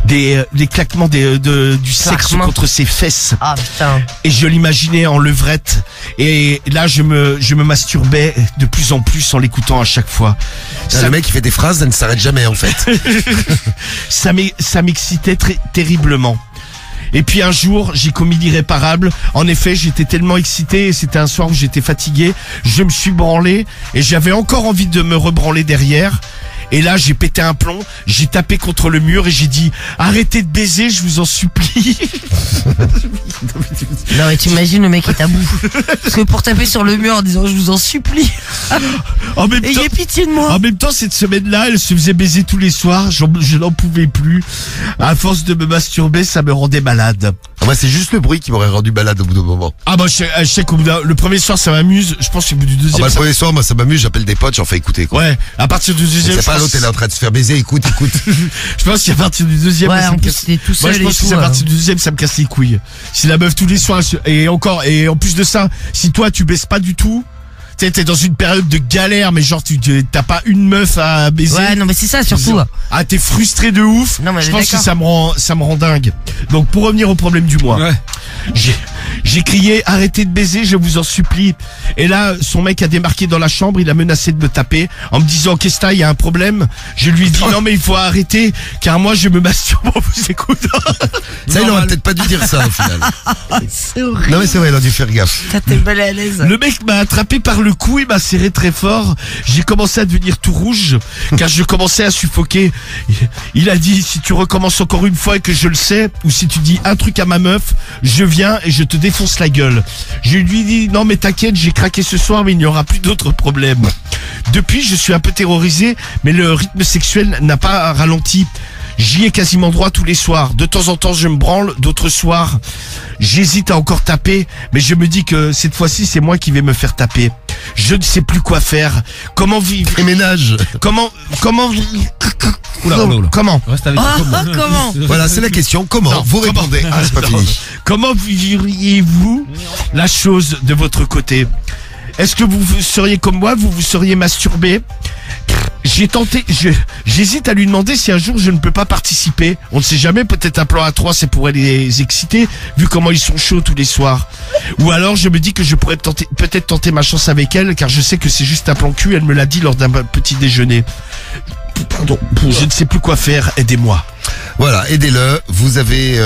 des claquements du sexe Claquements. contre ses fesses. Ah putain. Et je l'imaginais en levrette. Et là, je me masturbais de plus en plus en l'écoutant à chaque fois. Le mec, il fait des phrases, ça ne s'arrête jamais, en fait. Ça m'excitait terriblement. Et puis un jour, j'ai commis l'irréparable. En effet, j'étais tellement excité, et c'était un soir où j'étais fatigué, je me suis branlé et j'avais encore envie de me rebranler derrière. Et là, j'ai pété un plomb, j'ai tapé contre le mur et j'ai dit « Arrêtez de baiser, je vous en supplie !» Non mais t'imagines le mec est à bout. Parce que pour taper sur le mur en disant je vous en supplie, En même temps, ayez pitié de moi. en même temps, cette semaine-là, elle se faisait baiser tous les soirs, je n'en pouvais plus. À force de me masturber, ça me rendait malade. Ah, moi, c'est juste le bruit qui m'aurait rendu malade au bout d'un moment. Ah bah je sais qu'au bout le premier soir ça m'amuse, je pense qu'au bout du Ah deuxième bah, le ça- premier soir, moi, ça m'amuse, j'appelle des potes, j'en fais écouter, quoi. Ouais, à partir du deuxième C'est je pas pense- l'autre, elle est en train de se faire baiser, écoute. Je pense qu'à partir du deuxième, Ouais, ça en me plus casse- t'es tout Moi, seul je et pense que tout. c'est à partir du deuxième, ça me casse les couilles. Si la meuf tous les soirs, et en plus de ça, si toi tu baisses pas du tout, tu sais, t'es dans une période de galère, mais genre t'as pas une meuf à baiser. Ouais non mais c'est ça surtout. Ah, t'es frustré de ouf. Non, mais je pense que d'accord. ça me rend dingue. Donc pour revenir au problème du mois. Ouais. J'ai crié arrêtez de baiser, je vous en supplie. Et là, son mec a débarqué dans la chambre, il a menacé de me taper en me disant qu'est-ce que t'as, il y a un problème. Je lui ai dit non mais il faut arrêter car moi je me masturbe en vous écoutant. Ça, il aurait peut-être pas dû dire ça, au final. C'est horrible. Non, mais c'est vrai, il a dû faire gaffe. Ça t'es mal à l'aise. Le mec m'a attrapé par le cou, il m'a serré très fort. J'ai commencé à devenir tout rouge car je commençais à suffoquer. Il a dit si tu recommences encore une fois et que je le sais, ou si tu dis un truc à ma meuf, je viens et je te défonce la gueule. Je lui ai dit non mais t'inquiète, j'ai craqué ce soir mais il n'y aura plus d'autres problèmes. Depuis je suis un peu terrorisé mais le rythme sexuel n'a pas ralenti. J'y ai quasiment droit tous les soirs. De temps en temps, je me branle. D'autres soirs, j'hésite à encore taper. Mais je me dis que cette fois-ci, c'est moi qui vais me faire taper. Je ne sais plus quoi faire. Comment vivre? Et ménage. Comment Oula, oula, oula. Comment Reste avec Oh, comment Voilà, c'est la question. Comment? Non, Vous comment répondez. Ah, c'est pas Non. fini. Comment vivriez-vous la chose de votre côté? Est-ce que vous seriez comme moi? Vous seriez masturbé? J'hésite à lui demander si un jour je ne peux pas participer. On ne sait jamais, peut-être un plan à 3 c'est pourrait les exciter, vu comment ils sont chauds tous les soirs. Ou alors je me dis que je pourrais peut-être tenter ma chance avec elle, car je sais que c'est juste un plan cul, elle me l'a dit lors d'un petit déjeuner. Pardon, je ne sais plus quoi faire, aidez-moi. Voilà, aidez-le. Vous avez...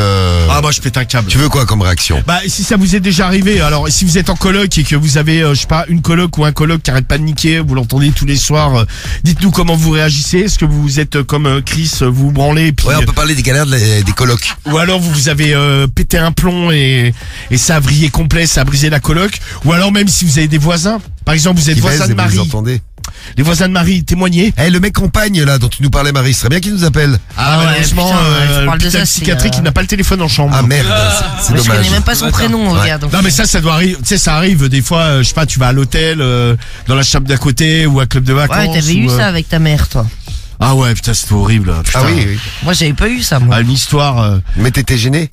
Ah moi je pète un câble. Tu veux quoi comme réaction? Bah si ça vous est déjà arrivé, alors si vous êtes en coloc et que vous avez, je sais pas, une coloc ou un coloc qui arrête pas de niquer, vous l'entendez tous les soirs, dites-nous comment vous réagissez. Est-ce que vous êtes comme Chris, vous vous branlez et puis, Ouais, on peut parler des galères des colocs. ou alors vous avez pété un plomb et ça a vrillé complet, ça a brisé la coloc. Ou alors même si vous avez des voisins, par exemple vous êtes Qui voisins baisent de et vous les Marie, entendez. les voisins de Marie, témoignez. Eh, le mec compagne, là, dont tu nous parlais, Marie, ce serait bien qu'il nous appelle. Ah, ouais, malheureusement, putain, je parle de l'hôpital ça, psychiatrique c'est, il n'a pas le téléphone en chambre. Ah, merde. C'est Moi, je dommage. connais même pas son prénom au Ouais. gars. Donc Non mais ça doit arriver, tu sais ça arrive des fois, je sais pas, tu vas à l'hôtel, dans la chambre d'à côté ou à club de vacances. ouais, t'avais eu ou, ça avec ta mère, toi. Ah ouais, putain, c'était horrible. Putain. Ah oui, oui. Moi, j'avais pas eu ça, moi. Ah, une histoire. Mais t'étais gêné?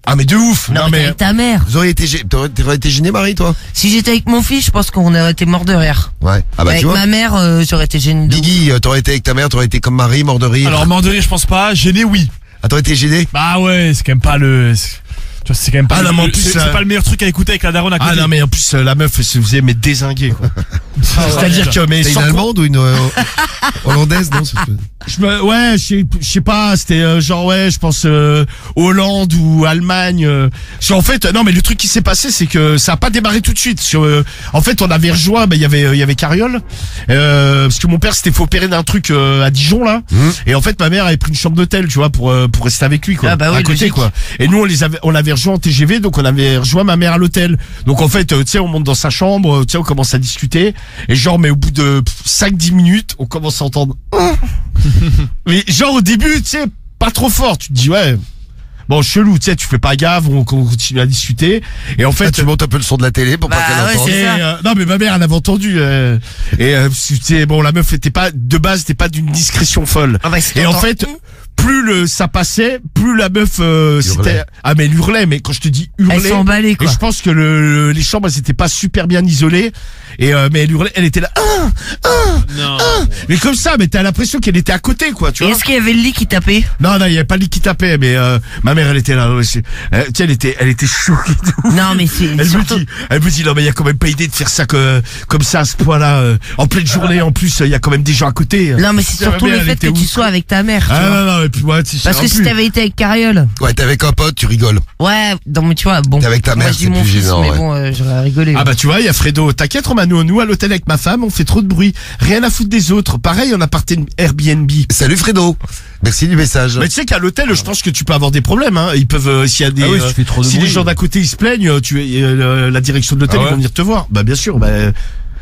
Ah mais de ouf. Non, mais avec ta mère. Vous auriez été, t'aurais été gêné, Marie, toi? Si j'étais avec mon fils, je pense qu'on aurait été mort de rire. Ouais. Ah bah, avec tu vois. ma mère, j'aurais été gênée de ouf. Guigui, t'aurais été avec ta mère, t'aurais été comme Marie, mort de rire. Alors, mort de rire, je pense pas. Gêné, oui. Ah, t'aurais été gêné? Bah ouais, c'est quand même pas le. Tu vois, c'est quand même pas. Ah, non, mais en plus, c'est pas le meilleur truc à écouter avec la daronne à côté. Ah non mais en plus la meuf elle se faisait mais désinguer quoi. C'est-à-dire que mais C'est une sans allemande ou une hollandaise, non? ouais, je sais pas, c'était genre ouais, je pense Hollande ou Allemagne. En fait, non mais le truc qui s'est passé, c'est que ça a pas démarré tout de suite. En fait, on avait rejoint, il y avait Carriole, parce que mon père s'était fait opérer d'un truc à Dijon là, et en fait ma mère avait pris une chambre d'hôtel, tu vois, pour rester avec lui quoi, Ah bah oui, à côté logique. quoi. Et nous on l'avait rejoint en TGV, donc on avait rejoint ma mère à l'hôtel. Donc en fait, tu sais, on monte dans sa chambre, tu sais, on commence à discuter, et genre mais au bout de 5-10 minutes, on commence à entendre. Mais genre au début, tu sais, pas trop fort. Tu te dis ouais, bon chelou, tu sais, tu fais pas gaffe, on continue à discuter. Et en fait, Tu montes un peu le son de la télé pour Bah pas qu'elle ouais, entende. c'est ça. non mais ma mère elle avait entendu. Tu sais, bon la meuf était pas de base, était pas d'une discrétion folle. Ah bah, si Et en t'entends- fait, plus ça passait, plus la meuf c'était mais elle hurlait, mais quand je te dis Elle hurlait, s'emballait, et quoi. je pense que les chambres elles étaient pas super bien isolées et mais elle hurlait, elle était là Non. mais comme ça, mais t'as l'impression qu'elle était à côté quoi, tu Et vois. est-ce qu'il y avait le lit qui tapait? Non, il y avait pas le lit qui tapait, mais ma mère elle était là, tu sais, elle était choquée de ouf. Non, mais c'est surtout. Elle me dit non mais il y a quand même pas idée de faire ça comme ça à ce point-là en pleine journée, en plus il y a quand même des gens à côté. Non, mais c'est Ma surtout mère, le elle fait était que tu ouf. sois avec ta mère, tu Ah vois. non, et puis ouais, tu sais, Parce en que si plus. t'avais été avec Cariole, Ouais, t'es avec un pote, tu rigoles. ouais, non mais tu vois, bon. T'es avec ta moi, mère, je dis c'est mon plus fils, gênant, mais ouais. bon, j'aurais rigolé. Ah bah tu vois, il y a Fredo. T'inquiète Romano, nous à l'hôtel avec ma femme, on fait trop de bruit. Rien à foutre des autres. Pareil, on a parté Airbnb. Salut Fredo. Merci du message. Mais tu sais qu'à l'hôtel, je pense que tu peux avoir des problèmes. Hein. Ils peuvent, s'il y a des, Ah oui, si tu fais trop de si bruit, les gens d'à côté ils se plaignent, la direction de l'hôtel Ah ouais ils vont venir te voir. Bah bien sûr. Bah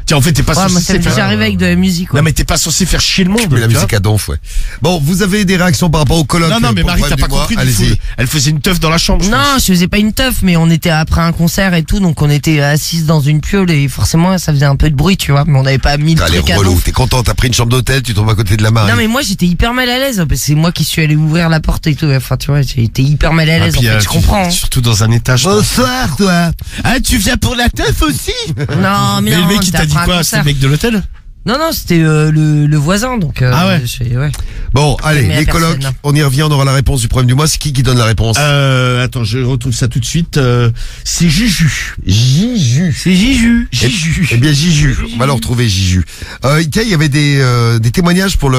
tiens, en fait t'es pas Ouais, moi, censé ça m'est faire. déjà arrivé avec de la musique, quoi. Non mais t'es pas censé faire chier le monde. Mais la tu vois. musique à donf, ouais. Bon, vous avez des réactions par rapport au colloque? Non mais pour le Marie t'as problème pas du mois? compris. Du Allez-y. tout. Elle faisait une teuf dans la chambre. je Non, pense. je faisais pas une teuf, mais on était après un concert et tout, donc on était assises dans une piole et forcément ça faisait un peu de bruit, tu vois, mais on n'avait pas mis le Allez, truc à relou. donf. T'es content, t'as pris une chambre d'hôtel, tu tombes à côté de la Marie. Non mais moi j'étais hyper mal à l'aise, parce que c'est moi qui suis allé ouvrir la porte et tout, enfin tu vois, j'étais hyper mal à Ah, l'aise, en puis, fait, je tu- comprends. hein. Surtout dans un étage. Bonsoir, toi. Ah tu viens pour la teuf aussi? Non, mais Mais non, le mec il c'était t'a dit après un quoi? C'est concert. le mec de l'hôtel? Non, c'était le voisin, donc Ah ouais. ouais. Bon, allez, Mais à les colloques, personne. on y revient, on aura la réponse du problème du mois. C'est qui donne la réponse? Attends, je retrouve ça tout de suite. C'est Juju. Jiju. C'est Jiju. Jiju. Eh bien, Jiju. On va le retrouver, Jiju. Tiens, il y avait des témoignages pour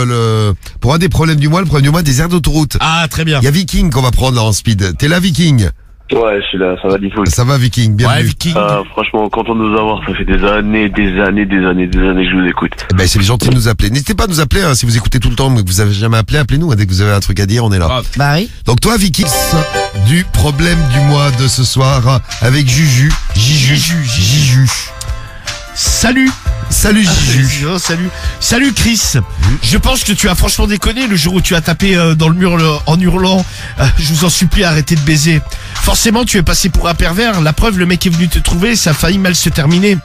pour un des problèmes du mois, le problème du mois des aires d'autoroute. Ah, très bien. Il y a Viking qu'on va prendre là en speed. T'es là, Viking? Ouais, je suis là, ça va default. Ça va, Viking? Ouais, Bienvenue. Viking. Franchement, content de nous avoir, ça fait des années que je vous écoute. Eh ben, c'est gentil de nous appeler. N'hésitez pas à nous appeler, hein, si vous écoutez tout le temps, mais que vous avez jamais appelé, appelez-nous, hein, dès que vous avez un truc à dire, on est là. Ah. Bah oui. Donc toi, Vicky, du problème du mois de ce soir avec Juju. Jiju. Salut. Salut Jiju. Oh, salut. Salut Chris. Je pense que tu as franchement déconné le jour où tu as tapé dans le mur en hurlant je vous en supplie, arrêtez de baiser. Forcément, tu es passé pour un pervers. La preuve, le mec est venu te trouver, ça a failli mal se terminer.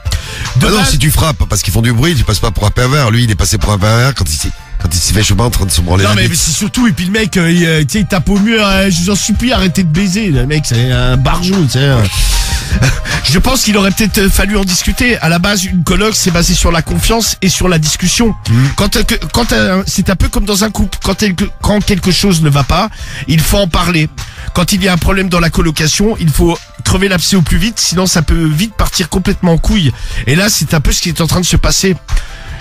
Ah non, si tu frappes parce qu'ils font du bruit, tu passes pas pour un pervers. Lui, il est passé pour un pervers quand il s'est fait choper en train de se branler Non la mais bite. c'est surtout, et puis le mec tu sais, il tape au mur, je vous en supplie, arrêtez de baiser. Le mec c'est un barjou, tu sais. Je pense qu'il aurait peut-être fallu en discuter. À la base, une colloque c'est basé sur la confiance et sur la discussion. C'est un peu comme dans un couple, quand quelque chose ne va pas, il faut en parler. Quand il y a un problème dans la colocation, il faut crever l'abcès au plus vite, sinon ça peut vite partir complètement en couille. Et là, c'est un peu ce qui est en train de se passer.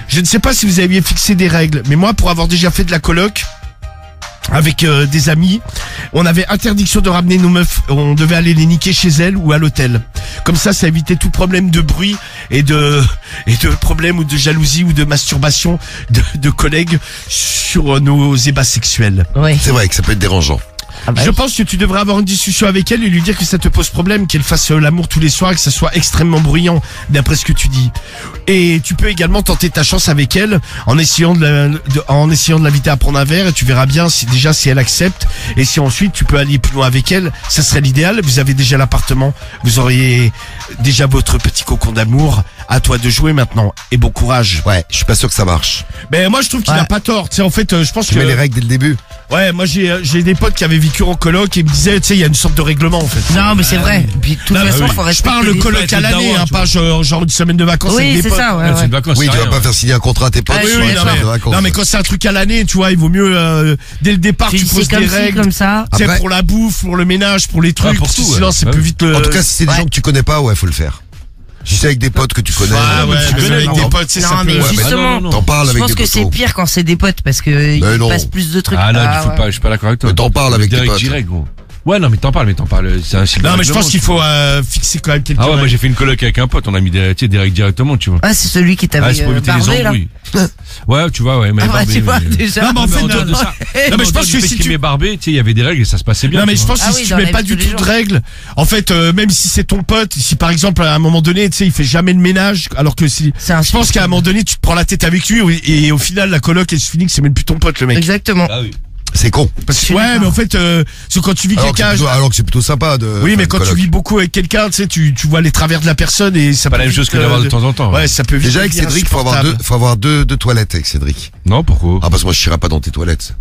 Je ne sais pas si vous aviez fixé des règles, mais moi, pour avoir déjà fait de la coloc avec des amis, on avait interdiction de ramener nos meufs, on devait aller les niquer chez elles ou à l'hôtel. Comme ça évitait tout problème de bruit et de problème ou de jalousie ou de masturbation de collègues sur nos ébats sexuels. Ouais. C'est vrai que ça peut être dérangeant. Ah bah Je oui. pense que tu devrais avoir une discussion avec elle et lui dire que ça te pose problème, qu'elle fasse l'amour tous les soirs et que ça soit extrêmement bruyant, d'après ce que tu dis. Et tu peux également tenter ta chance avec elle en essayant de l'inviter à prendre un verre et tu verras bien si elle accepte et si ensuite tu peux aller plus loin avec elle, ça serait l'idéal. Vous avez déjà l'appartement, vous auriez déjà votre petit cocon d'amour. À toi de jouer maintenant et bon courage. Ouais, je suis pas sûr que ça marche. Mais moi je trouve qu'il Ouais. a pas tort. Tu sais, en fait, je pense Tu que mets les règles dès le début. ouais, moi j'ai des potes qui avaient vécu en coloc et me disaient, tu sais, il y a une sorte de règlement en fait. Non, mais c'est vrai. Et puis de toute Non, mais façon, oui. faut Je respecter. parle de les- coloc à l'année, hein, pas genre une semaine de vacances avec Oui, des c'est potes. ça, ouais. C'est ouais. une vacance. Oui, c'est tu vas rien. pas faire signer un contrat à tes potes. Ah, Oui, je oui, suis non, d'accord. mais, non, mais quand c'est un truc à l'année, tu vois, il vaut mieux dès le départ tu Tu dis poses c'est comme des ci, règles. comme ça. Tu sais, Après- pour la bouffe, pour le ménage, pour les trucs, pour parce que tout, sinon ouais. c'est Ouais. plus vite. En tout cas, si c'est des Ouais. gens que tu connais pas, ouais, faut le faire. Si c'est avec des potes que tu connais, ouais, tu mais connais, avec non. des potes, c'est Non, ça mais peut. ouais, mais justement, non. t'en parles je avec pense des que c'est potos. pire quand c'est des potes parce que ils non. passent plus de trucs. Ah là, ouais. je suis pas d'accord avec toi. Mais t'en parles avec tes direct, potes. direct, gros. Ouais, non, mais t'en parles. C'est un Non, mais je pense qu'il faut fixer quand même quelques Ah ouais, moi règles. j'ai fait une coloc avec un pote, on a mis des direct directement, tu vois. Ah, c'est celui qui Ah, t'avait c'est pour éviter les barbé là. embrouilles. Ouais, tu vois, ouais, mais Ah bah, barbé, tu vois mais- déjà. Non, mais en Mais fait, en dehors de ça, non, mais je pense que si tu m'es barbé, tu sais, il y avait des règles et ça se passait bien. Non mais tu je vois. pense Ah que oui, si tu dans mets la pas vie du de tous tout les de règles, en fait même si c'est ton pote, si par exemple à un moment donné, tu sais, il fait jamais le ménage, alors que si C'est un je pense qu'à un moment donné tu te prends la tête avec lui et au final la coloc elle se finit que c'est même plus ton pote le mec. Exactement. Ah oui. C'est con. Parce Je que, suis ouais, d'accord. mais en fait c'est quand tu vis Alors que quelqu'un alors que c'est plutôt sympa de. oui, faire mais une quand tu coloc. vis beaucoup avec quelqu'un, tu sais, tu vois les travers de la personne et ça Pas peut la même vite, chose que d'avoir de temps en temps. Ouais, ça peut vite. Déjà avec devenir Cédric, faut avoir insupportable. deux toilettes avec Cédric. Non, pourquoi? Ah parce que moi je chierai pas dans tes toilettes.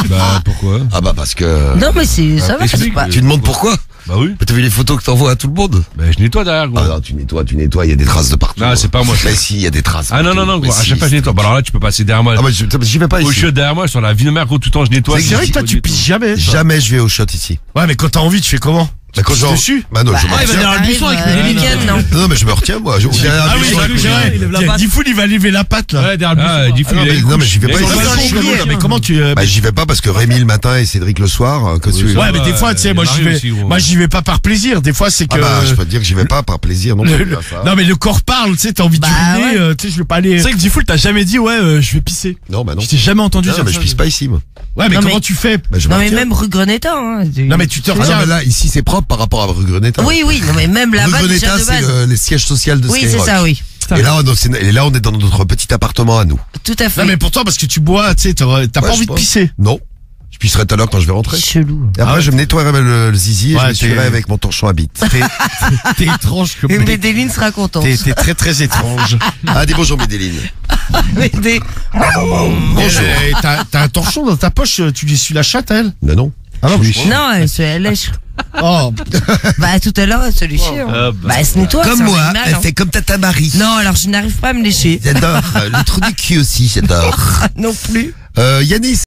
Bah, pourquoi? Ah bah parce que... Non, mais ça va, c'est explique. pas. Tu demandes pourquoi? Bah oui. Mais t'as vu les photos que t'envoies à tout le monde? Bah, je nettoie derrière, gros. Ah non, tu nettoies, il y a des traces de partout. Non, c'est pas moi, ça. Mais si, il y a des traces. Ah non, non, non, Mais gros. À si, chaque fois, je nettoie. Bah, alors là, tu peux passer derrière moi. Ah bah j'y vais pas Au ici. shot derrière moi, sur la vie de mère, gros, tout le temps, je nettoie. C'est vrai que toi, tu pisses jamais. toi. Jamais je vais au shot ici. Ouais, mais quand t'as envie, tu fais comment? Bah quand pisses genre... dessus Bah non, je me il va retiens. derrière le buisson avec le les week-end, non. Non mais je me retiens moi. Derrière Ah un oui, buisson, c'est vrai. il lève la patte. Diffoul, il va lever la patte, là. Ouais, derrière le Ah, buisson. Diffoul, Ah non, il a mais, les non mais couches. j'y vais pas Mais ici. sur le Non, balcon, non, mais comment tu... Bah j'y vais pas parce que Rémi le matin et Cédric le soir. Que tu... Ouais, mais des fois, tu sais, moi, Marie j'y vais, aussi, gros. moi, j'y vais pas par plaisir. Des fois, c'est que... Ah bah je peux te dire que j'y vais pas par plaisir non plus. Non, mais le corps parle, tu sais, t'as envie Bah, d'uriner, ouais. tu sais, je veux pas aller... C'est vrai que Diffoul, t'as jamais dit, ouais, je vais pisser. Non bah non. Je t'ai jamais entendu Non dire mais ça. je pisse pas ici moi. Ouais, mais Non, comment mais- tu fais? Bah, je me Non, mais retiens. même rue Grenétin, hein. Non, mais tu te Ah non retiens. mais là ici c'est propre par rapport à rue Grenétin. Oui, oui, non, mais même Rue là-bas, déjà Grenétin de c'est base. le siège social de Oui, c'est Skyrock. ça, oui. Et là on est dans notre petit appartement à nous. Tout à fait. Non, mais pourtant, parce que tu bois, tu sais, t'as pas Ouais, envie je de bois. pisser. Non. Je pisserai tout à l'heure quand je vais rentrer. Chelou. Et après je me nettoierai le zizi et Ouais, je me suivrai t'es- avec mon torchon à bite. T'es étrange comme Et mec. Médéline sera contente. T'es très très étrange. Ah dis bonjour Médéline. Médé- Bonjour. T'as un torchon dans ta poche, tu lui essuies la chatte à elle? Non non. Ah non, Non, elle lèche. Oh, Bah, tout à l'heure, elle se léchait. hein. Bah, elle se nettoie. Comme c'est un moi, animal, elle hein. fait comme Tata Marie. Non, alors je n'arrive pas à me lécher. J'adore. Le trou du cul aussi, j'adore. Non plus. Yanis.